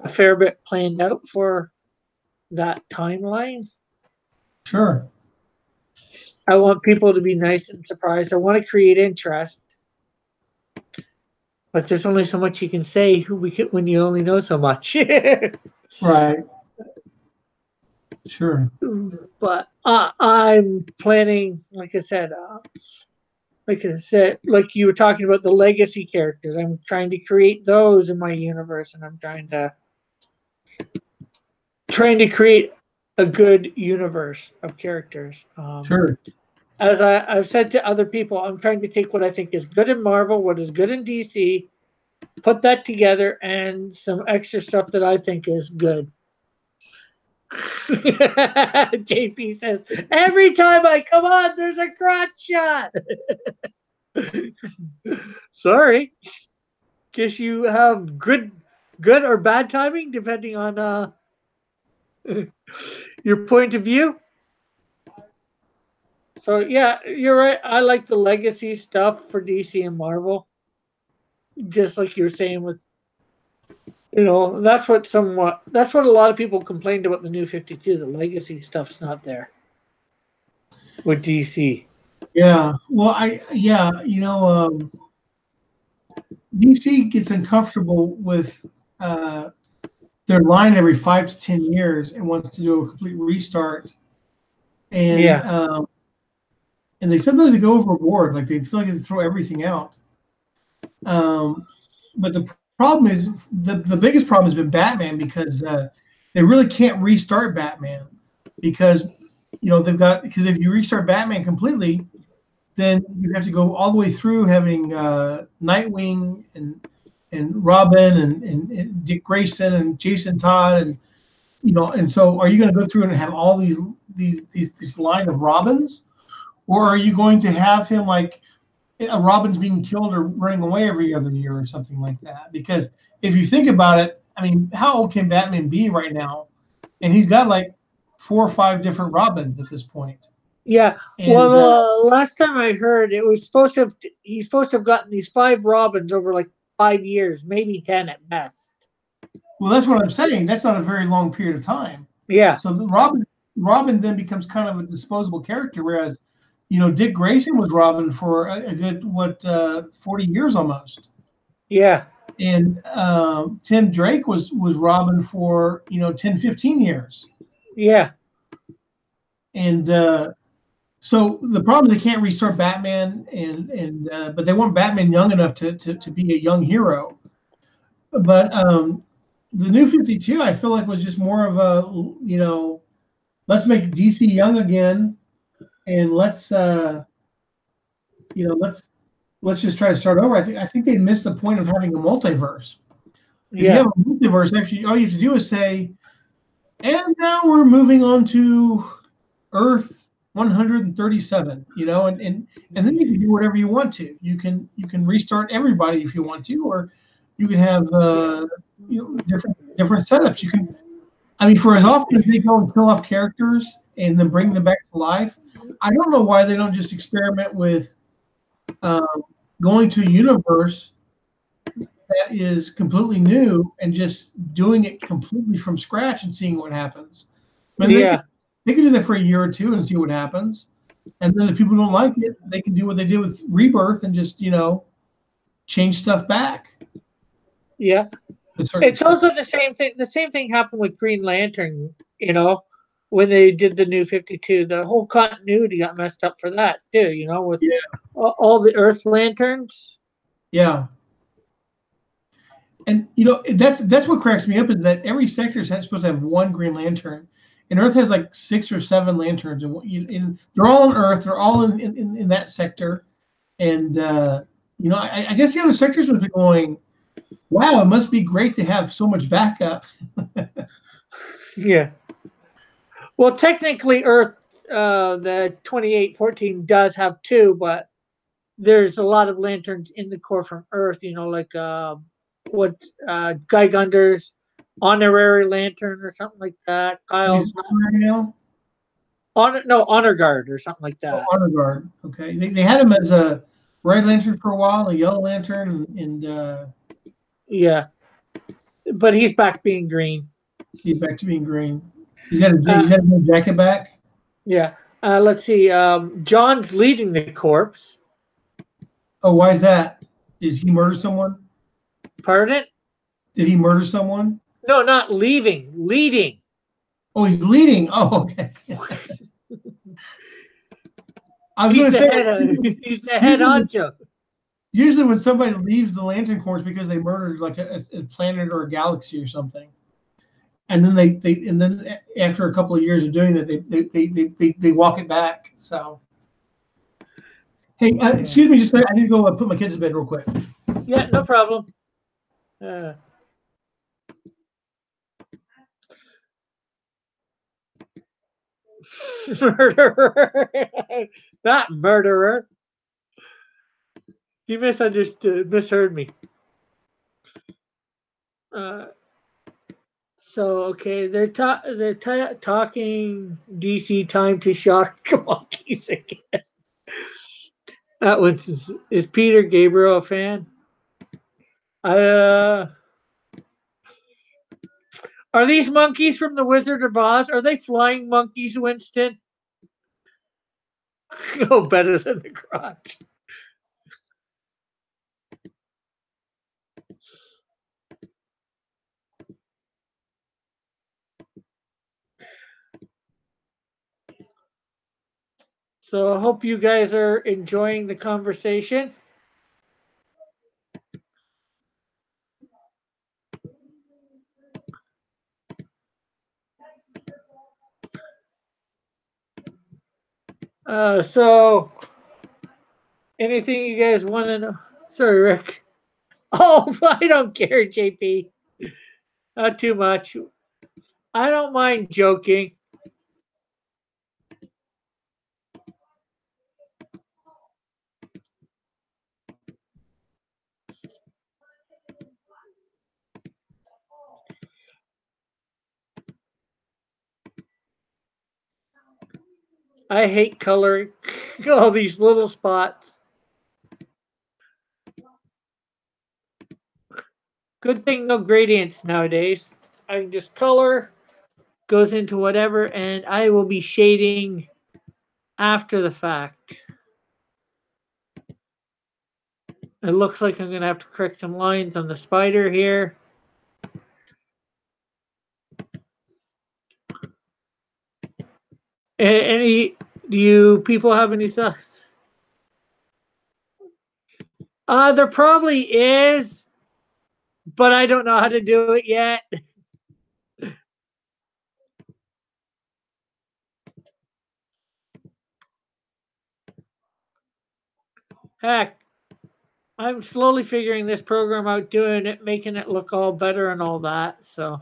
a fair bit planned out for that timeline.
Sure.
I want people to be nice and surprised. I want to create interest, but there's only so much you can say when you only know so much.
Right. Sure.
But I'm planning, like you were talking about the legacy characters. I'm trying to create those in my universe, and I'm trying to create a good universe of characters.
Sure.
As I've said to other people, I'm trying to take what I think is good in Marvel, what is good in DC, put that together, and some extra stuff that I think is good. JP says, every time I come on, there's a crotch shot. Sorry. Guess you have good or bad timing, depending on your point of view. So yeah, you're right. I like the legacy stuff for DC and Marvel. Just like you were saying with, that's what a lot of people complained about the New 52. The legacy stuff's not there with DC.
Yeah. Well, DC gets uncomfortable with their line every 5 to 10 years and wants to do a complete restart. And and they sometimes go overboard, like they feel like they throw everything out. But the problem is the biggest problem has been Batman, because they really can't restart Batman because because if you restart Batman completely, then you have to go all the way through having Nightwing and and Robin and Dick Grayson and Jason Todd and and so are you going to go through and have all these line of Robins, or are you going to have him like a Robin's being killed or running away every other year or something like that? Because if you think about it, I mean, how old can Batman be right now? And he's got like 4 or 5 different Robins at this point.
Yeah.
And
Well, last time I heard, it was supposed to have he's supposed to have gotten these 5 Robins over like 5 years, maybe 10 at best.
well, that's what I'm saying. That's not a very long period of time.
Yeah.
So the Robin then becomes kind of a disposable character, whereas Dick Grayson was Robin for a good 40 years almost.
Yeah.
And Tim Drake was Robin for 10, 15 years.
Yeah.
And so the problem is they can't restart Batman, but they want Batman young enough to be a young hero. But the New 52, I feel like, was just more of a let's make DC young again, and let's just try to start over. I think they missed the point of having a multiverse. If you have a multiverse, actually, all you have to do is say, and now we're moving on to Earth 137, and then you can do whatever you want to. You can restart everybody if you want to, or you can have different setups. You can, I mean, for as often as they go and kill off characters and then bring them back to life, I don't know why they don't just experiment with going to a universe that is completely new and just doing it completely from scratch and seeing what happens. I mean, they can do that for a year or two and see what happens. And then if people don't like it, they can do what they did with Rebirth and just, change stuff back.
Yeah. It's also the same thing. The same thing happened with Green Lantern, when they did the New 52. The whole continuity got messed up for that, too, with all the Earth Lanterns.
Yeah. And, that's what cracks me up is that every sector is supposed to have one Green Lantern. And Earth has like 6 or 7 lanterns, and they're all on Earth. They're all in that sector, and I guess the other sectors would be going, "Wow, it must be great to have so much backup."
Yeah. Well, technically, Earth, the 2814 does have 2, but there's a lot of lanterns in the core from Earth. Like Guy Gunder's honorary lantern or something like that. Kyle's honor guard or something like that.
Oh, honor guard. Okay, they had him as a red lantern for a while, a yellow lantern, and
yeah, but he's back being green.
He's back to being green. He's got a jacket back.
Yeah. Let's see. John's leading the corpse.
Oh, why is that? Did he murder someone?
Pardon?
Did he murder someone?
No, not leaving. Leading.
Oh, he's leading. Oh, okay. I was going to say
he's the head honcho.
Usually, when somebody leaves the Lantern Corps because they murdered like a planet or a galaxy or something, and then then after a couple of years of doing that, they walk it back. So, hey, excuse me, just I need to go put my kids to bed real quick.
Yeah, no problem. Murderer, not murderer. You misheard me. So okay, they're talking DC time to shock monkeys again. That was is Peter Gabriel a fan? Are these monkeys from the Wizard of Oz? Are they flying monkeys, Winston? No better than the Crotch. So I hope you guys are enjoying the conversation. So anything you guys want to know? Sorry, Rick. Oh, I don't care, JP. Not too much. I don't mind joking. I hate coloring all these little spots. Good thing no gradients nowadays. I can just color, goes into whatever, and I will be shading after the fact. It looks like I'm going to have to correct some lines on the spider here. Any, do you people have any thoughts? There probably is, but I don't know how to do it yet. Heck, I'm slowly figuring this program out, doing it, making it look all better and all that. So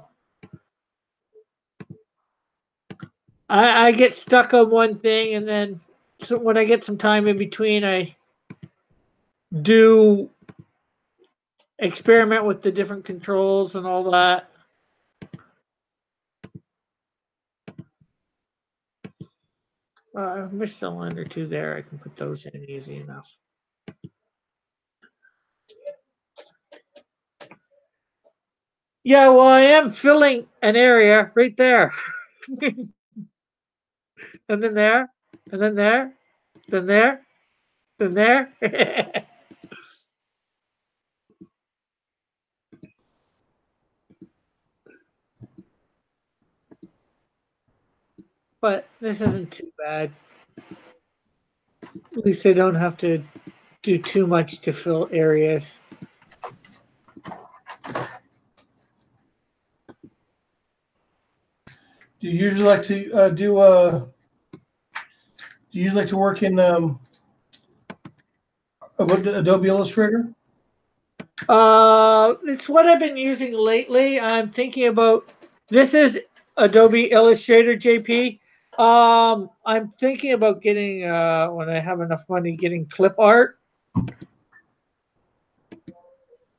I get stuck on one thing, and then so when I get some time in between, I do experiment with the different controls and all that. I missed a line or two there. I can put those in easy enough. Yeah, well, I am filling an area right there. And then there, and then there, then there, then there. But this isn't too bad. At least I don't have to do too much to fill areas.
Do you usually like to do you usually like to work in Adobe Illustrator?
It's what I've been using lately. I'm thinking about this is Adobe Illustrator, JP. I'm thinking about getting when I have enough money, getting clip art.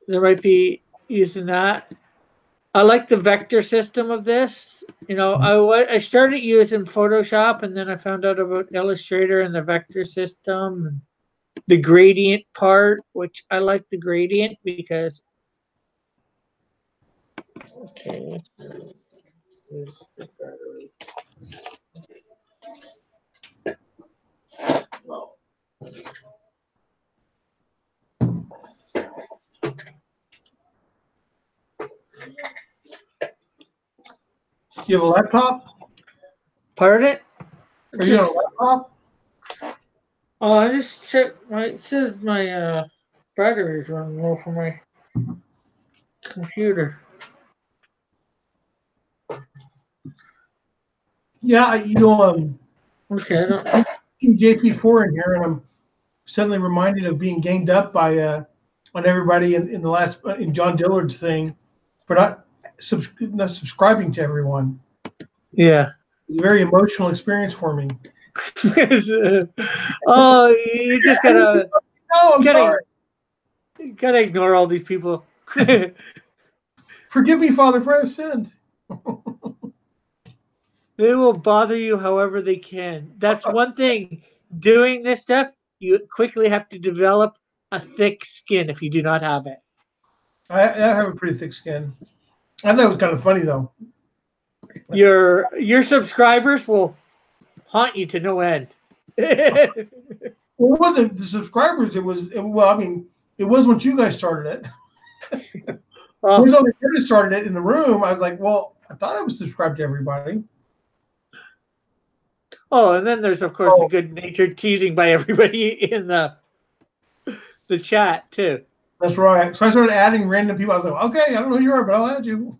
There might be using that. I like the vector system of this. You know, I started using Photoshop, and then I found out about Illustrator and the vector system, and the gradient part, which I like the gradient because. Okay. Here's the battery. Oh.
You have a laptop?
Pardon?
Are you on a laptop?
Oh, I just checked my. It says my battery's running low for my computer.
Yeah,
Okay, I don't.
I'm seeing JP4 in here, and I'm suddenly reminded of being ganged up by on everybody in the last in John Dillard's thing for not subscribing to everyone.
Yeah.
It's a very emotional experience for me.
Oh, you just gotta
No, I'm
gotta
sorry.
gotta ignore all these people.
Forgive me, Father, for I have sinned.
They will bother you however they can. That's one thing. Doing this stuff, you quickly have to develop a thick skin if you do not have it.
I have a pretty thick skin. I thought it was kind of funny though.
Your subscribers will haunt you to no end.
Well, it wasn't the subscribers. Well, I mean, it was once you guys started it. It was only you started it in the room. I was like, well, I thought I was subscribed to everybody.
Oh, and then there's of course the good-natured teasing by everybody in the chat too.
That's right. So I started adding random people. I was like, okay, I don't know who you are, but I'll add you.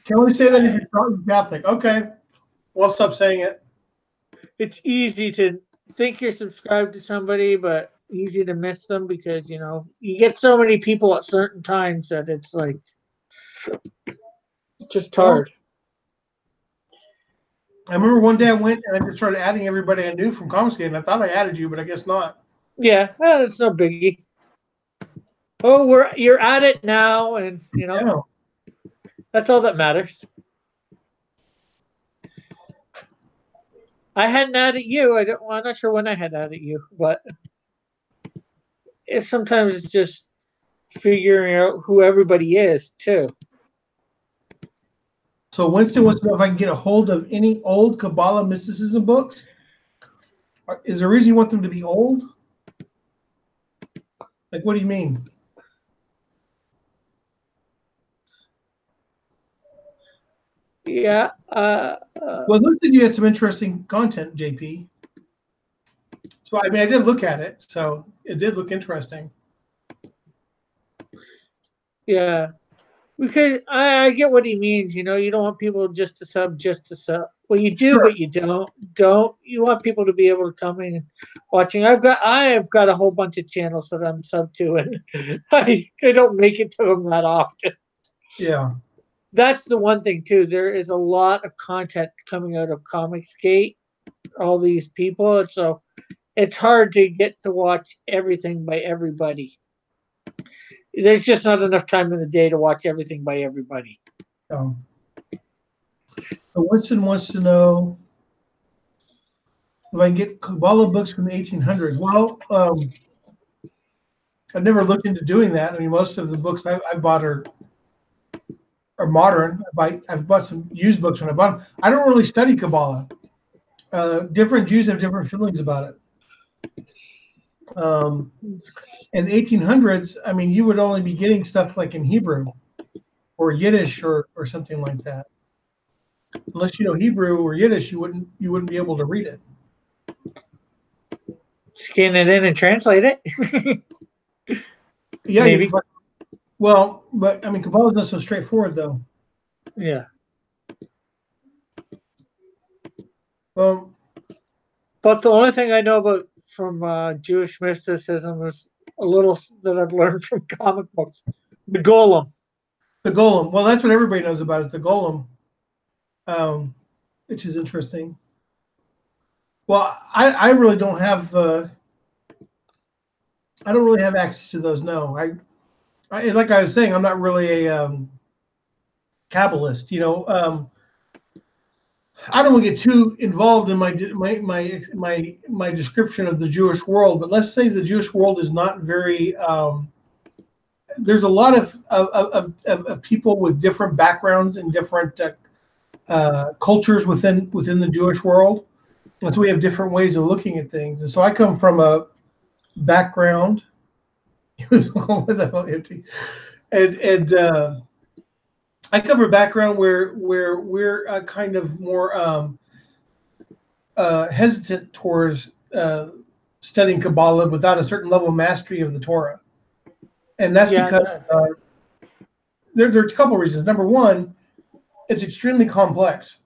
Can only say that if you're Catholic. Okay, well, I'll stop saying it.
It's easy to think you're subscribed to somebody, but easy to miss them because you get so many people at certain times that it's like just
Well,
hard.
I remember one day I went and I just started adding everybody I knew from Comicsgate, and I thought I added you, but I guess not.
Yeah, well, it's no biggie. Oh, you're at it now, and
Yeah.
that's all that matters. I hadn't added you. I'm not sure when I had added you, but sometimes it's just figuring out who everybody is too.
So Winston wants to know if I can get a hold of any old Kabbalah mysticism books. Is there a reason you want them to be old? Like, what do you mean?
Yeah.
Well, it looks like you had some interesting content, JP. So, I mean, I did look at it, so it did look interesting.
Yeah. Because I get what he means. You don't want people just to sub. Well, you do,
Sure.
but you don't. Don't you want people to be able to come in and watching? I have got a whole bunch of channels that I'm sub to, and I don't make it to them that often.
Yeah.
That's the one thing too. There is a lot of content coming out of Comicsgate. All these people, and so it's hard to get to watch everything by everybody. There's just not enough time in the day to watch everything by everybody.
So Winston wants to know if I can get Kabbalah books from the 1800s. Well, I've never looked into doing that. I mean, most of the books I bought are modern. I've bought some used books when I bought them. I don't really study Kabbalah. Different Jews have different feelings about it. In the 1800s, I mean, you would only be getting stuff like in Hebrew or Yiddish or something like that. Unless you know Hebrew or Yiddish, you wouldn't be able to read it.
Scan it in and translate it.
Yeah,
Maybe.
Well, but I mean, Kabbalah is not so straightforward, though.
Yeah.
Well,
But the only thing I know about from Jewish mysticism is a little that I've learned from comic books. The Golem.
the Golem. Well, that's what everybody knows about is the Golem, which is interesting. Well, I really don't have I don't really have access to those. No, like I was saying, I'm not really a Kabbalist. I don't want to get too involved in my description of the Jewish world, but let's say the Jewish world is not very. There's a lot of people with different backgrounds and different cultures within the Jewish world, and so we have different ways of looking at things. And so I come from a background. Empty, and I come from a background where we're kind of more hesitant towards studying Kabbalah without a certain level of mastery of the Torah, and that's because there are a couple of reasons. Number one, it's extremely complex.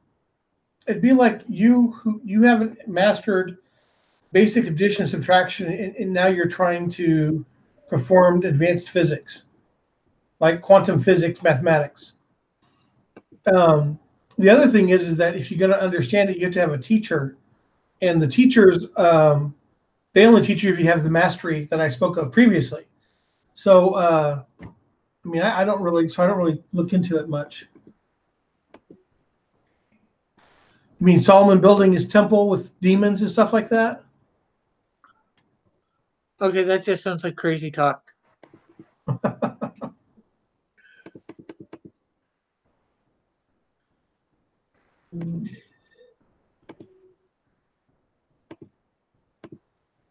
It'd be like you haven't mastered basic addition and subtraction, and now you're trying to perform advanced physics, like quantum physics, mathematics. The other thing is that if you're going to understand it, you have to have a teacher, and the teachers they only teach you if you have the mastery that I spoke of previously. So, I mean, I don't really look into it much. You mean Solomon building his temple with demons and stuff like that?
Okay, that just sounds like crazy talk. It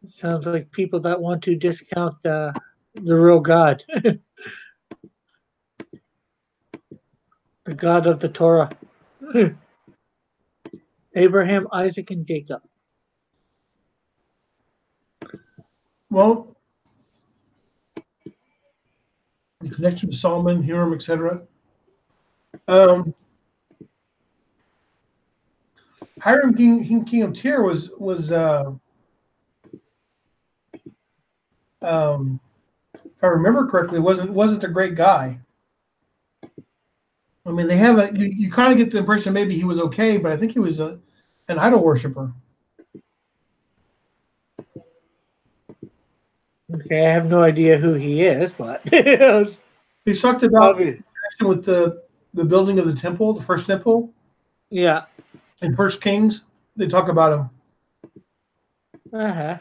sounds like people that want to discount the real God, the God of the Torah. Abraham, Isaac, and Jacob.
Well, in connection to Solomon, Hiram, etc. Hiram, King of Tyre, was if I remember correctly, wasn't a great guy. I mean, they have you kind of get the impression maybe he was okay, but I think he was an idol worshiper.
Okay, I have no idea who he is, but
He talked about with the building of the temple, the first temple.
Yeah.
In First Kings, they talk about him.
Uh-huh.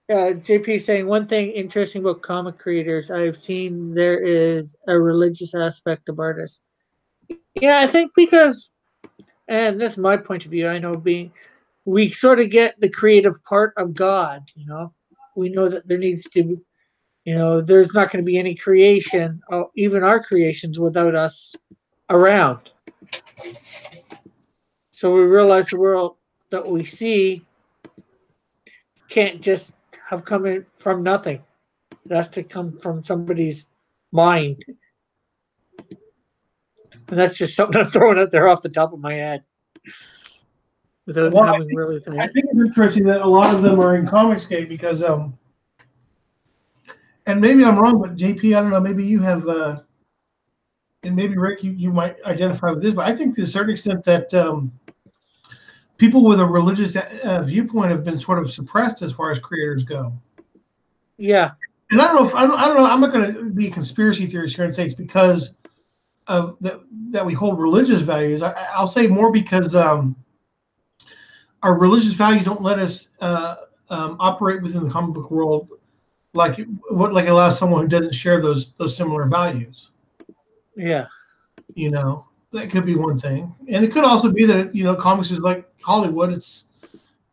JP saying one thing interesting about comic creators I've seen there is a religious aspect of artists. Yeah, I think because, and this is my point of view, I know we sort of get the creative part of God, we know that there needs to, there's not going to be any creation, even our creations, without us around. So we realize the world that we see can't just have come in from nothing. It has to come from somebody's mind. And that's just something I'm throwing out there off the top of my head without having really thought.
I think it's interesting that a lot of them are in Comicsgate because, and maybe I'm wrong, but JP, I don't know, maybe you have, and maybe Rick, you might identify with this, but I think to a certain extent that people with a religious viewpoint have been sort of suppressed as far as creators go.
Yeah.
And I don't know. I'm not going to be a conspiracy theorist here and say it's because of that we hold religious values. I'll say more because our religious values don't let us operate within the comic book world like it allows someone who doesn't share those similar values.
Yeah.
That could be one thing, and it could also be that comics is like Hollywood. It's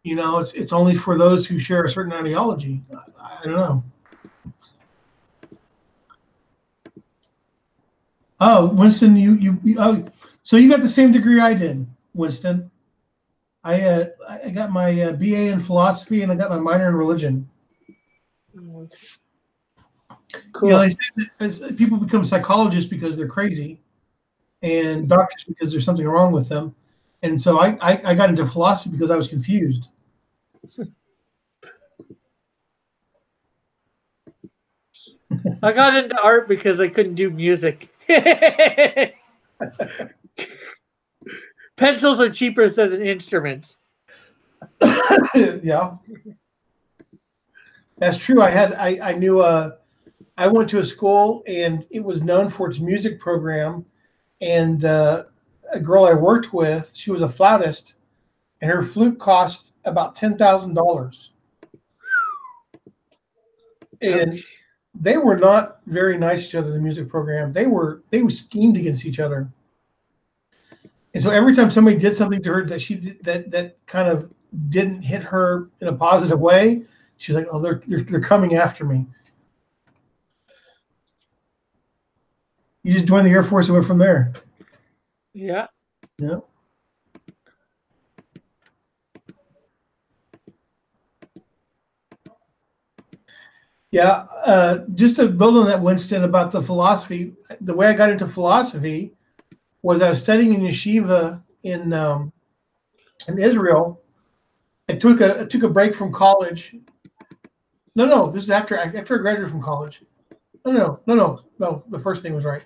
it's only for those who share a certain ideology. I don't know. Oh, Winston, so you got the same degree I did, Winston. I got my BA in philosophy and I got my minor in religion.
Cool.
They say that people become psychologists because they're crazy, and doctors because there's something wrong with them. And so I got into philosophy because I was confused.
I got into art because I couldn't do music. Pencils are cheaper than instruments.
Yeah, that's true. I knew I went to a school and it was known for its music program, and a girl I worked with, she was a flautist, and her flute cost about $10,000. And they were not very nice to each other in the music program. They were schemed against each other. And so every time somebody did something to her that she did, that kind of didn't hit her in a positive way, she's like, "Oh, they're coming after me." You just joined the Air Force and went from there.
Yeah.
Yeah. Yeah, just to build on that, Winston, about the philosophy, the way I got into philosophy was I was studying in yeshiva in Israel. I took a break from college. No, this is after I graduated from college. No, the first thing was right.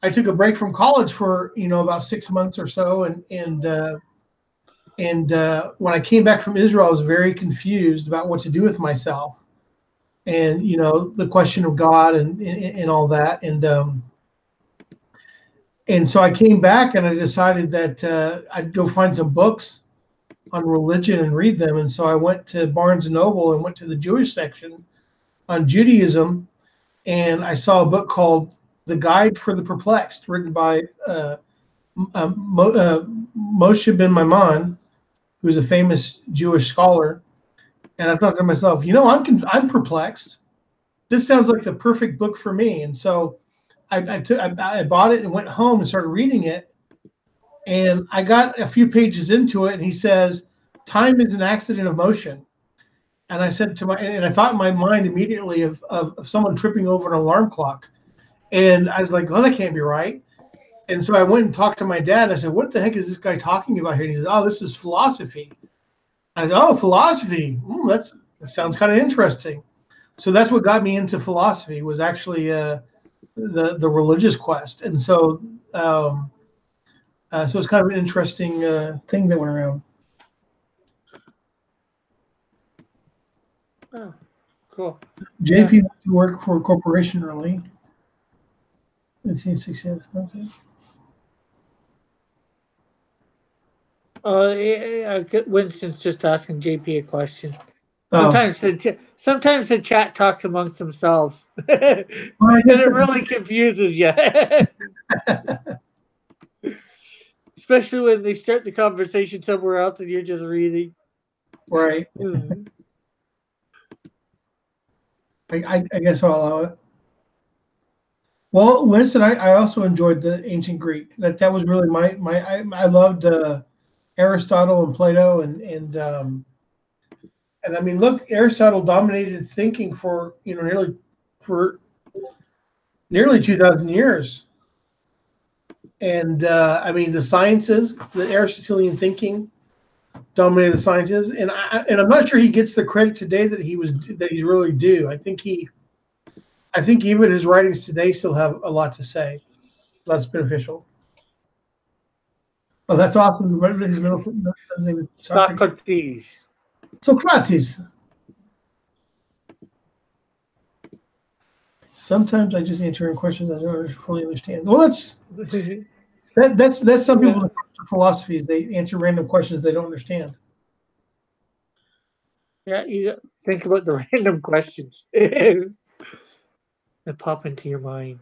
I took a break from college for about 6 months or so, and when I came back from Israel, I was very confused about what to do with myself. And the question of God and all that, and so I came back and I decided that I'd go find some books on religion and read them. And so I went to Barnes and Noble and went to the Jewish section on Judaism, and I saw a book called "The Guide for the Perplexed," written by Moshe ben Maimon, who's a famous Jewish scholar. And I thought to myself, I'm perplexed. This sounds like the perfect book for me. And so I bought it and went home and started reading it. And I got a few pages into it, and he says, "Time is an accident of motion." And I said and I thought in my mind immediately of someone tripping over an alarm clock. And I was like, "Oh, that can't be right." And so I went and talked to my dad. I said, "What the heck is this guy talking about here?" And he said, "Oh, this is philosophy." I said, "Oh, philosophy. That sounds kind of interesting." So that's what got me into philosophy, was actually the religious quest. And so so it's kind of an interesting thing that went around.
Oh, cool.
JP went to work for a corporation early. 1960. Okay.
Winston's just asking JP a question.
Oh,
Sometimes the chat talks amongst themselves,
well, I
and
guess
it really confuses you, especially when they start the conversation somewhere else and you're just reading.
right. I guess I'll allow it. Well, Winston, I also enjoyed the ancient Greek. That was really I loved Aristotle and Plato and I mean, look, Aristotle dominated thinking for nearly 2,000 years. And I mean, the sciences, the Aristotelian thinking dominated the sciences, and I'm not sure he gets the credit today that he's really due. I think even his writings today still have a lot to say. That's beneficial. Oh, that's awesome. His middle name is
Socrates.
Socrates. Sometimes I just answer questions I don't fully understand. Well, that's some people's philosophy is they answer random questions they don't understand.
Yeah, you think about the random questions that pop into your mind.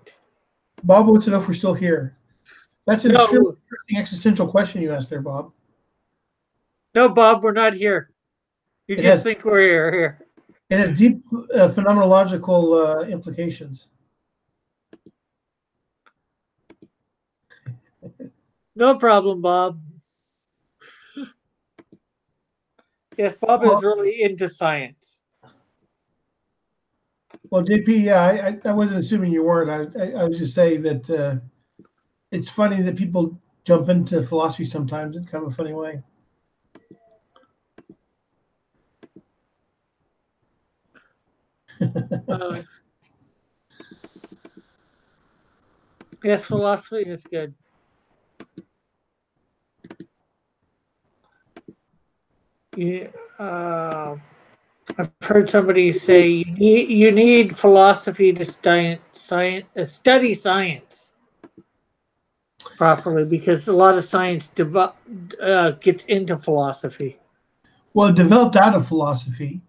Bob wants to know if we're still here. That's an extremely interesting existential question you asked there, Bob.
No, Bob, we're not here. You just think we're here.
It has deep phenomenological implications.
No problem, Bob. Yes, Bob is really into science.
Well, JP, yeah, I wasn't assuming you weren't. I was just saying that it's funny that people jump into philosophy sometimes. It's kind of a funny way.
Yes, philosophy is good. Yeah, I've heard somebody say you need philosophy to study science properly, because a lot of science gets into philosophy.
Well, it developed out of philosophy,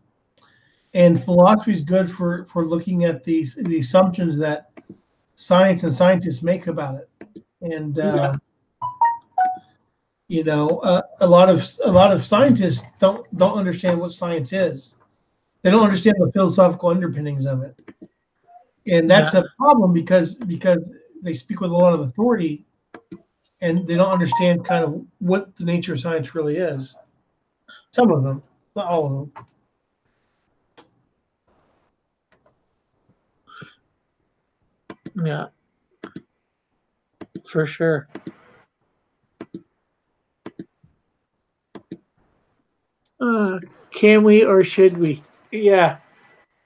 and philosophy is good for looking at the assumptions that science and scientists make about it, and a lot of scientists don't understand what science is. They don't understand the philosophical underpinnings of it, and that's a problem because they speak with a lot of authority, and they don't understand kind of what the nature of science really is. Some of them, not all of them.
Yeah, for sure. Can we or should we? Yeah.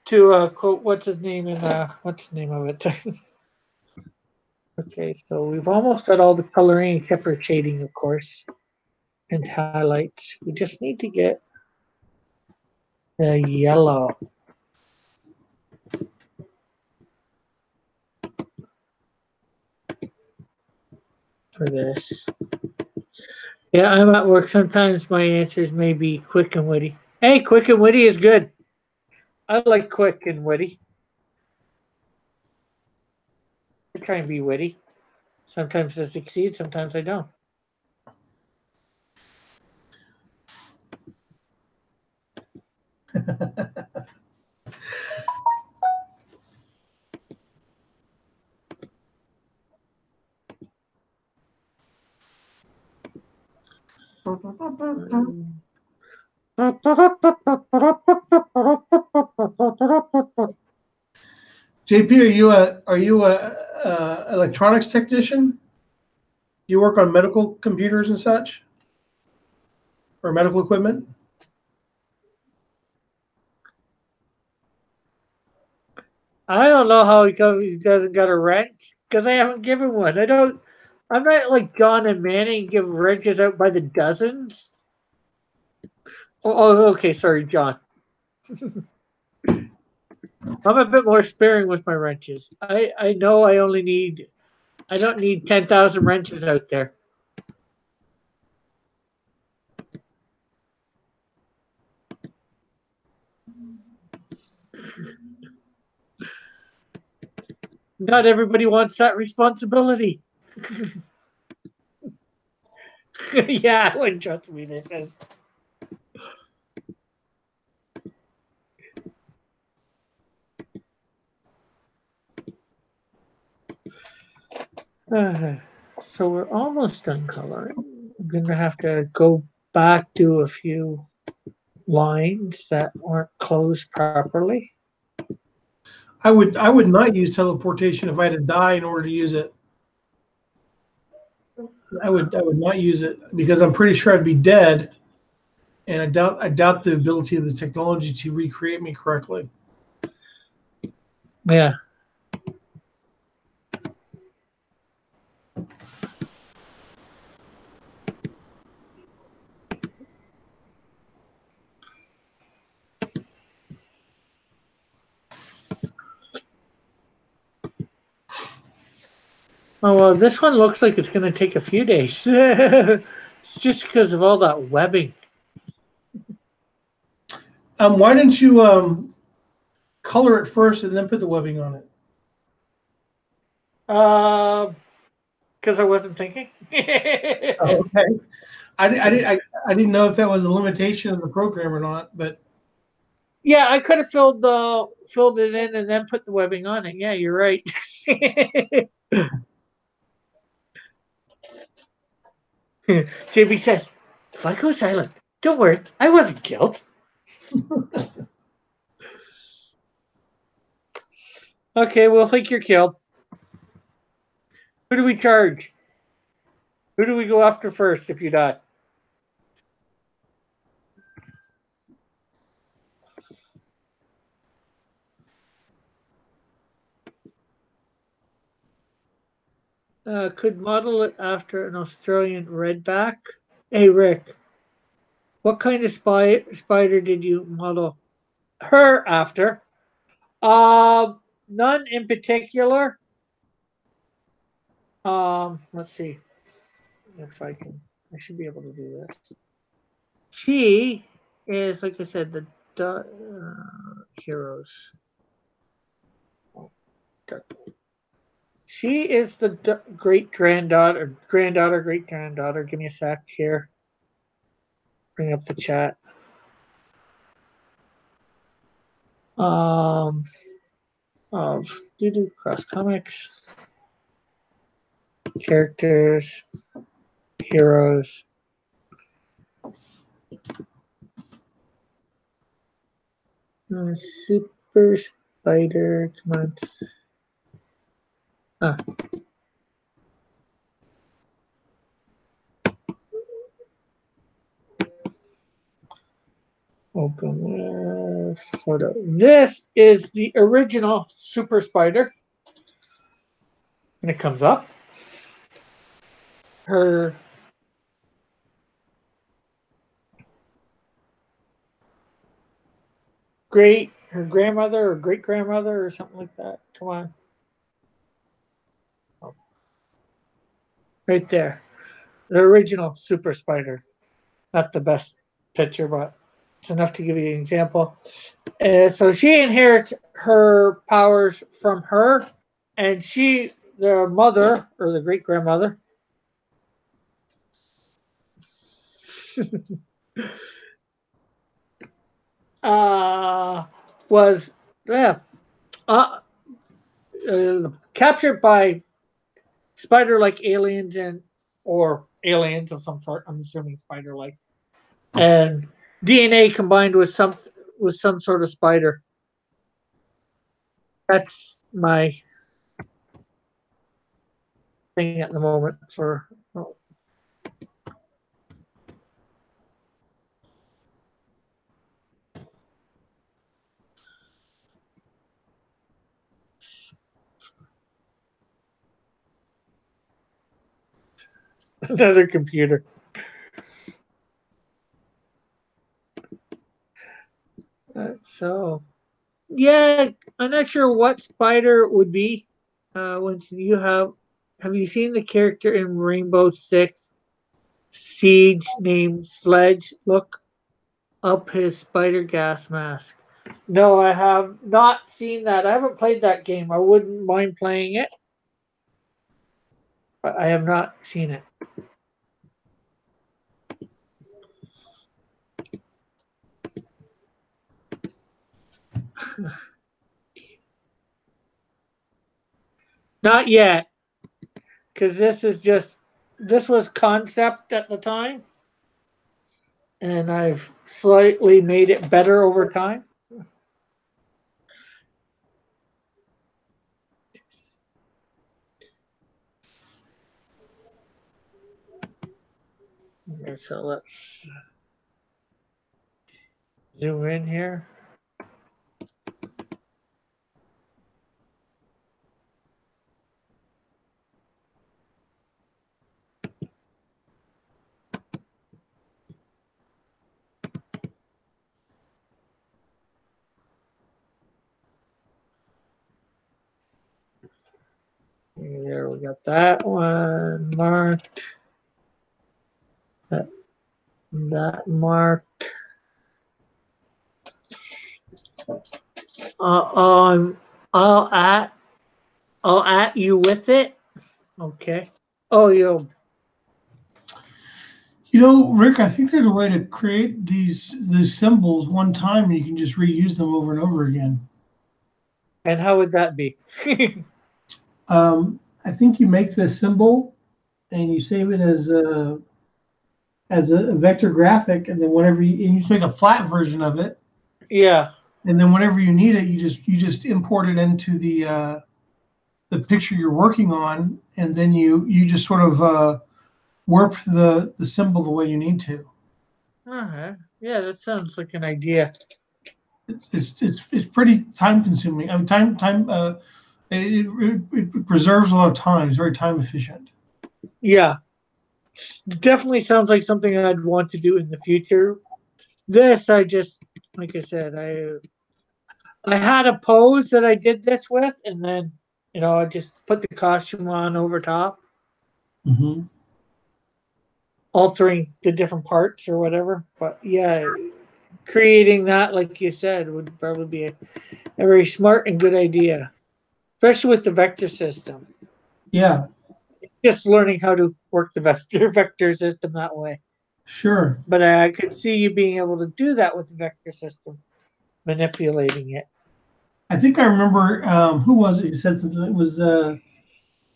To quote, what's the name of it? Okay, so we've almost got all the coloring except for shading, of course, and highlights. We just need to get the yellow. For this. Yeah, I'm at work. Sometimes my answers may be quick and witty. Hey, quick and witty is good. I like quick and witty. I try and be witty. Sometimes I succeed, sometimes I don't.
JP, are you a electronics technician? You work on medical computers and such, or medical equipment?
I don't know how he doesn't got a wrench because I haven't given one. I don't. I'm not like John and Manny and give wrenches out by the dozens. Okay. Sorry, John. I'm a bit more sparing with my wrenches. I know I don't need 10,000 wrenches out there. Not everybody wants that responsibility. Yeah, I wouldn't trust me. This is. So we're almost done coloring. I'm gonna have to go back to a few lines that weren't closed properly.
I would not use teleportation if I had to die in order to use it. I would not use it because I'm pretty sure I'd be dead, and I doubt the ability of the technology to recreate me correctly.
Yeah. Oh well, this one looks like it's gonna take a few days. It's just because of all that webbing.
Why didn't you color it first and then put the webbing on it?
Because I wasn't thinking.
Oh, okay. I didn't know if that was a limitation of the program or not, but
Yeah, I could have filled it in and then put the webbing on it. Yeah, you're right. JB says, if I go silent, don't worry, I wasn't killed. Okay, we'll think you're killed. Who do we charge? Who do we go after first if you die? Could model it after an Australian redback. Hey, Rick, what kind of spider did you model her after? None in particular. Let's see if I can. I should be able to do this. She is, like I said, the heroes. She is the great granddaughter, great granddaughter. Give me a sec here. Bring up the chat. Of Cross Comics characters, heroes. Super Spider, come on. Ah. Open photo. This is the original Super Spider. And it comes up. Her her grandmother or great grandmother or something like that. Come on. Oh. Right there. The original Super Spider. Not the best picture, but it's enough to give you an example. So she inherits her powers from her, and the mother or the great grandmother, was yeah, uh, captured by spider-like aliens or aliens of some sort. I'm assuming spider-like, and DNA combined with some sort of spider. That's my thing at the moment for. Oh. Another computer. So, yeah, I'm not sure what spider it would be. Once you have you seen the character in Rainbow Six Siege named Sledge? Look up his spider gas mask. No, I have not seen that. I haven't played that game. I wouldn't mind playing it, but I have not seen it. Not yet, because this was concept at the time, and I've slightly made it better over time. Okay, so let's zoom in here. There, we got that one marked. That marked. Um, I'll at I'll at you with it. Okay. Oh, yo.
You know, Rick, I think there's a way to create these symbols one time and you can just reuse them over and over again.
And how would that be?
I think you make the symbol and you save it as a vector graphic, and then you just make a flat version of it,
Yeah.
and then whenever you need it, you just import it into the picture you're working on, and then you just sort of warp the symbol the way you need to.
Uh-huh. Yeah, that sounds like an idea.
It's pretty time consuming. I mean, it preserves a lot of time. It's very time efficient.
Yeah. Definitely sounds like something I'd want to do in the future. This, I just, like I said, I had a pose that I did this with, and then, I just put the costume on over top,
Mm-hmm.
altering the different parts or whatever. But yeah, creating that, like you said, would probably be a very smart and good idea, especially with the vector system.
Yeah,
Just learning how to work the vector system that way.
sure.
But I could see you being able to do that with the vector system, manipulating it.
I think I remember who was it who said something. It was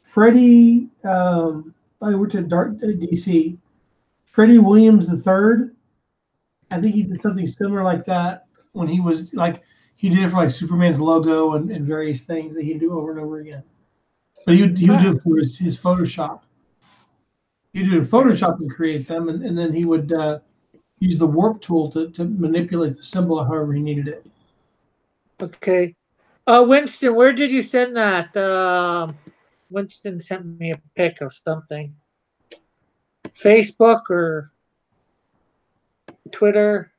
Freddie. I went to DC. Freddie Williams the third. I think he did something similar like that when he was like he did it for like Superman's logo and various things that he'd do over and over again. But he would do it for his Photoshop. He'd do it in Photoshop and create them, and then he would use the warp tool to manipulate the symbol however he needed it.
Okay. Winston, where did you send that? Winston sent me a pic of something. Facebook or Twitter?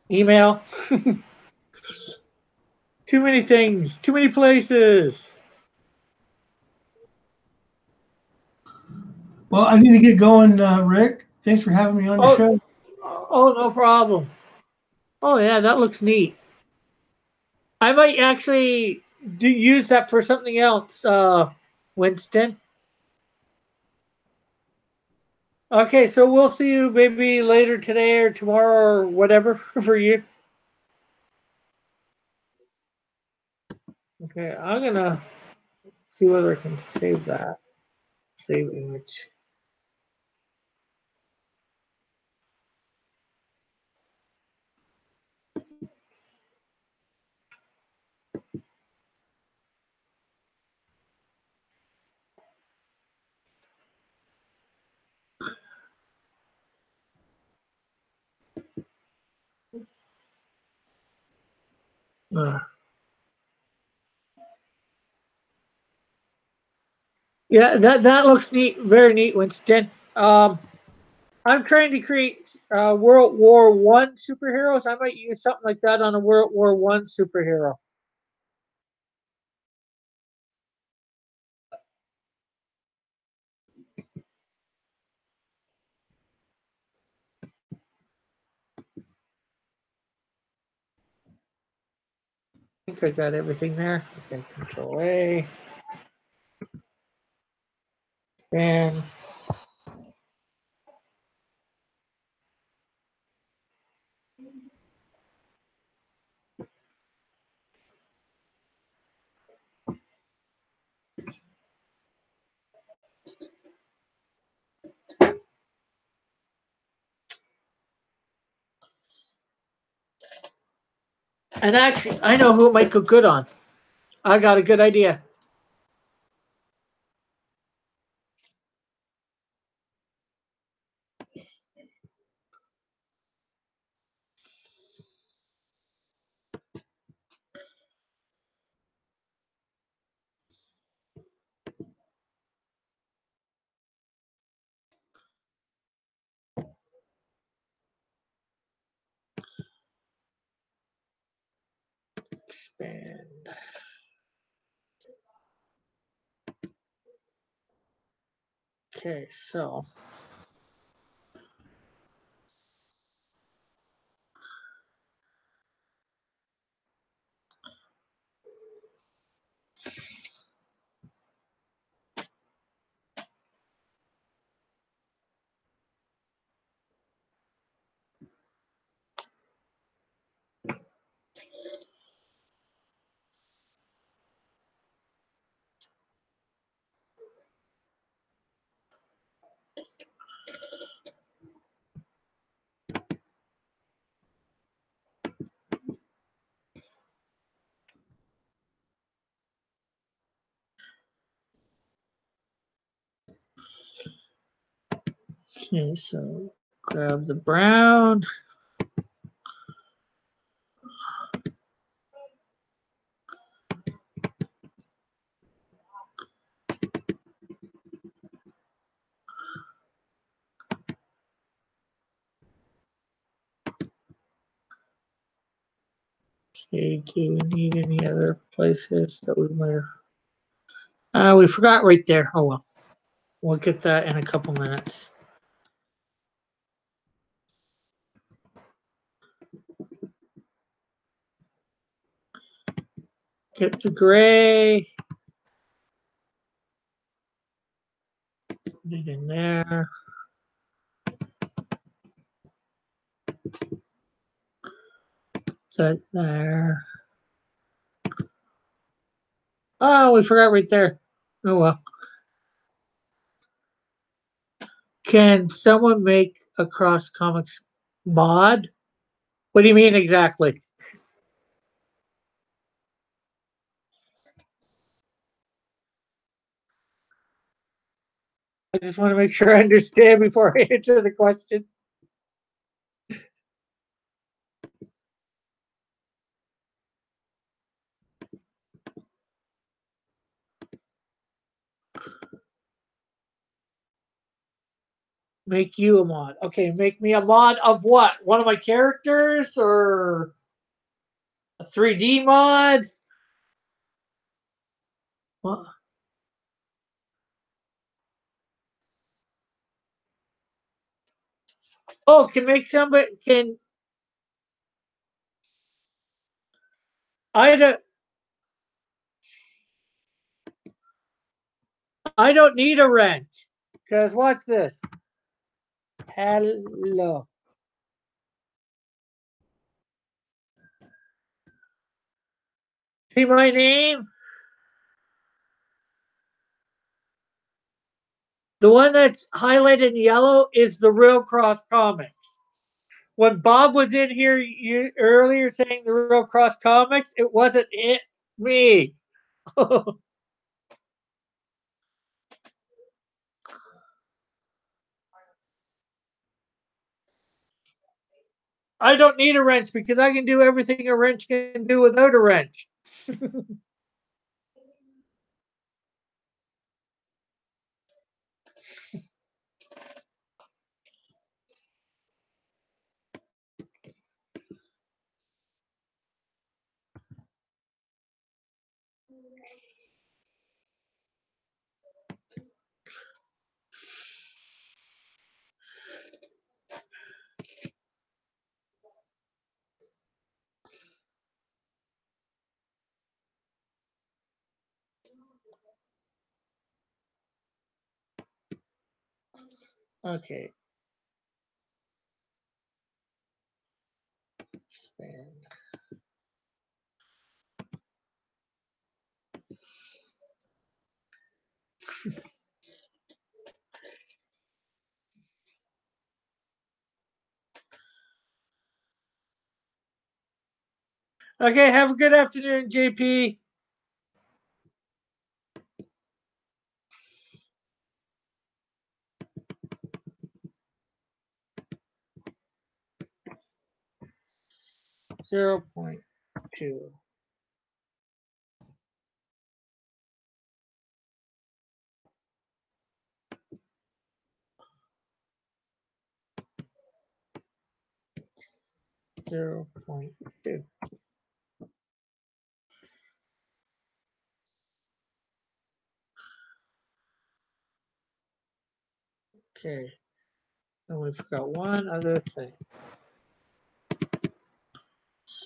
Email? Too many things, too many places.
Well, I need to get going, Rick. Thanks for having me on your
Oh,
show.
oh, no problem. Oh, yeah, that looks neat. I might actually use that for something else, Winston. Okay, so we'll see you maybe later today or tomorrow or whatever for you. Okay, I'm gonna see whether I can save that. Save image. Uh, yeah, that looks neat. Very neat, Winston. I'm trying to create World War One superheroes. I might use something like that on a World War One superhero. I think I got everything there. Okay, Control A. And actually, I know who it might go good on. I got a good idea. Expand. Okay, so okay, so grab the brown. Okay, do we need any other places that we might have? We forgot right there. Oh well. We'll get that in a couple minutes. Get the gray. Put it in there. That there. Oh, we forgot right there. Oh well. Can someone make a cross comics mod? What do you mean exactly? I just want to make sure I understand before I answer the question. Make you a mod. Okay, make me a mod of what? One of my characters or a 3D mod? What? Oh, can make somebody can I don't I don't need a wrench. Because watch this. Hello. See my name? The one that's highlighted in yellow is the Real Cross Comics. When Bob was in here earlier saying the Real Cross Comics, it wasn't me. I don't need a wrench because I can do everything a wrench can do without a wrench. Okay. Expand. Okay, have a good afternoon, JP. 0.2. Zero point 0.2. Okay. And we forgot one other thing.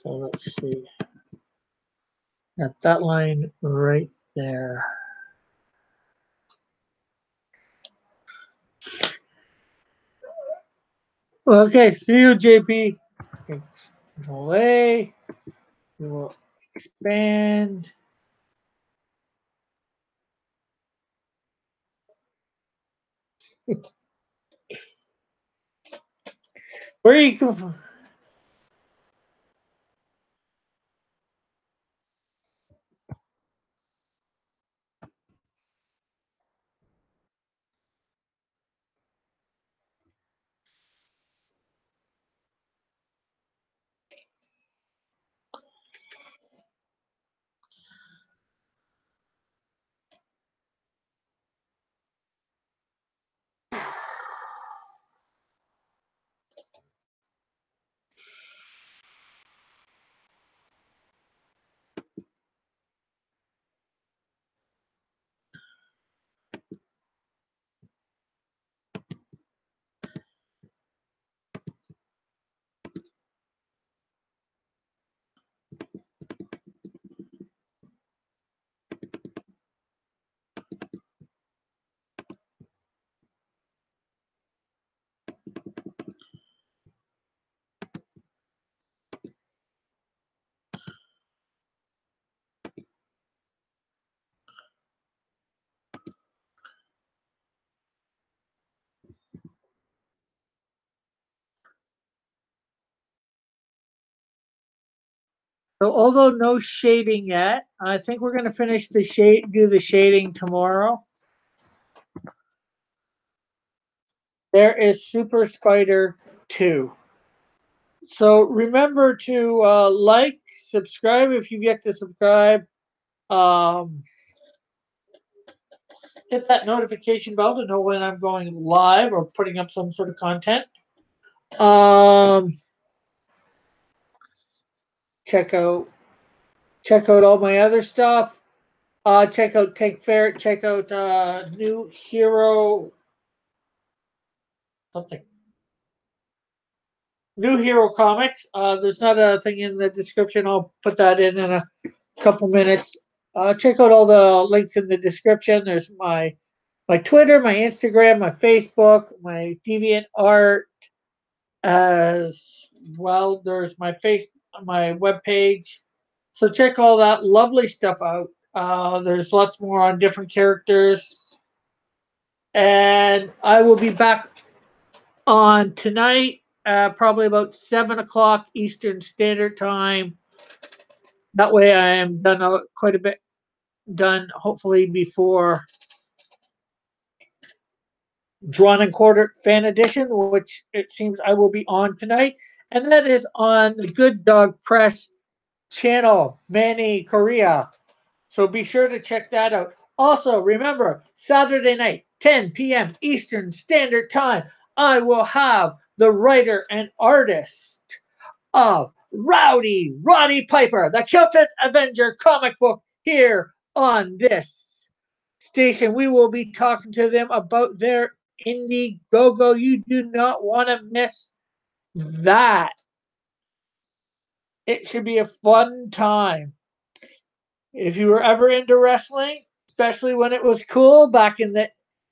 So let's see. Got that line right there. Okay, see you, JP. Okay, Control A. We will expand. Where you come from? So although no shading yet, I think we're going to finish the shade, do the shading tomorrow. There is Super Spider 2. So remember to like, subscribe if you've yet to subscribe. Um, hit that notification bell to know when I'm going live or putting up some sort of content. Um, check out all my other stuff. Check out Tank Ferret. Check out New Hero something. New Hero Comics. There's not a thing in the description. I'll put that in a couple minutes. Check out all the links in the description. There's my Twitter, my Instagram, my Facebook, my Deviant Art, as well. There's my webpage. So check all that lovely stuff out. There's lots more on different characters, and I will be back on tonight, probably about 7 o'clock Eastern Standard Time. That way, I am done quite a bit done. Hopefully before Drawn and Quartered Fan Edition, which it seems I will be on tonight. And that is on the Good Dog Press channel, Manny Korea. So be sure to check that out. Also, remember, Saturday night, 10 p.m. Eastern Standard Time, I will have the writer and artist of Rowdy Roddy Piper, the Celtic Avenger comic book, here on this station. We will be talking to them about their Indiegogo. You do not want to miss that. It should be a fun time. If you were ever into wrestling, especially when it was cool back in the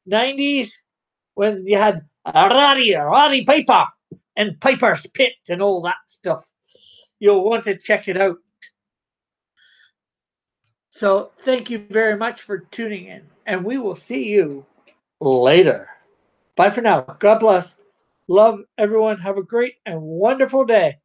90s, when you had Roddy Piper and Piper's Pit and all that stuff, you'll want to check it out. So thank you very much for tuning in, and we will see you later. Bye for now. God bless. Love everyone. Have a great and wonderful day.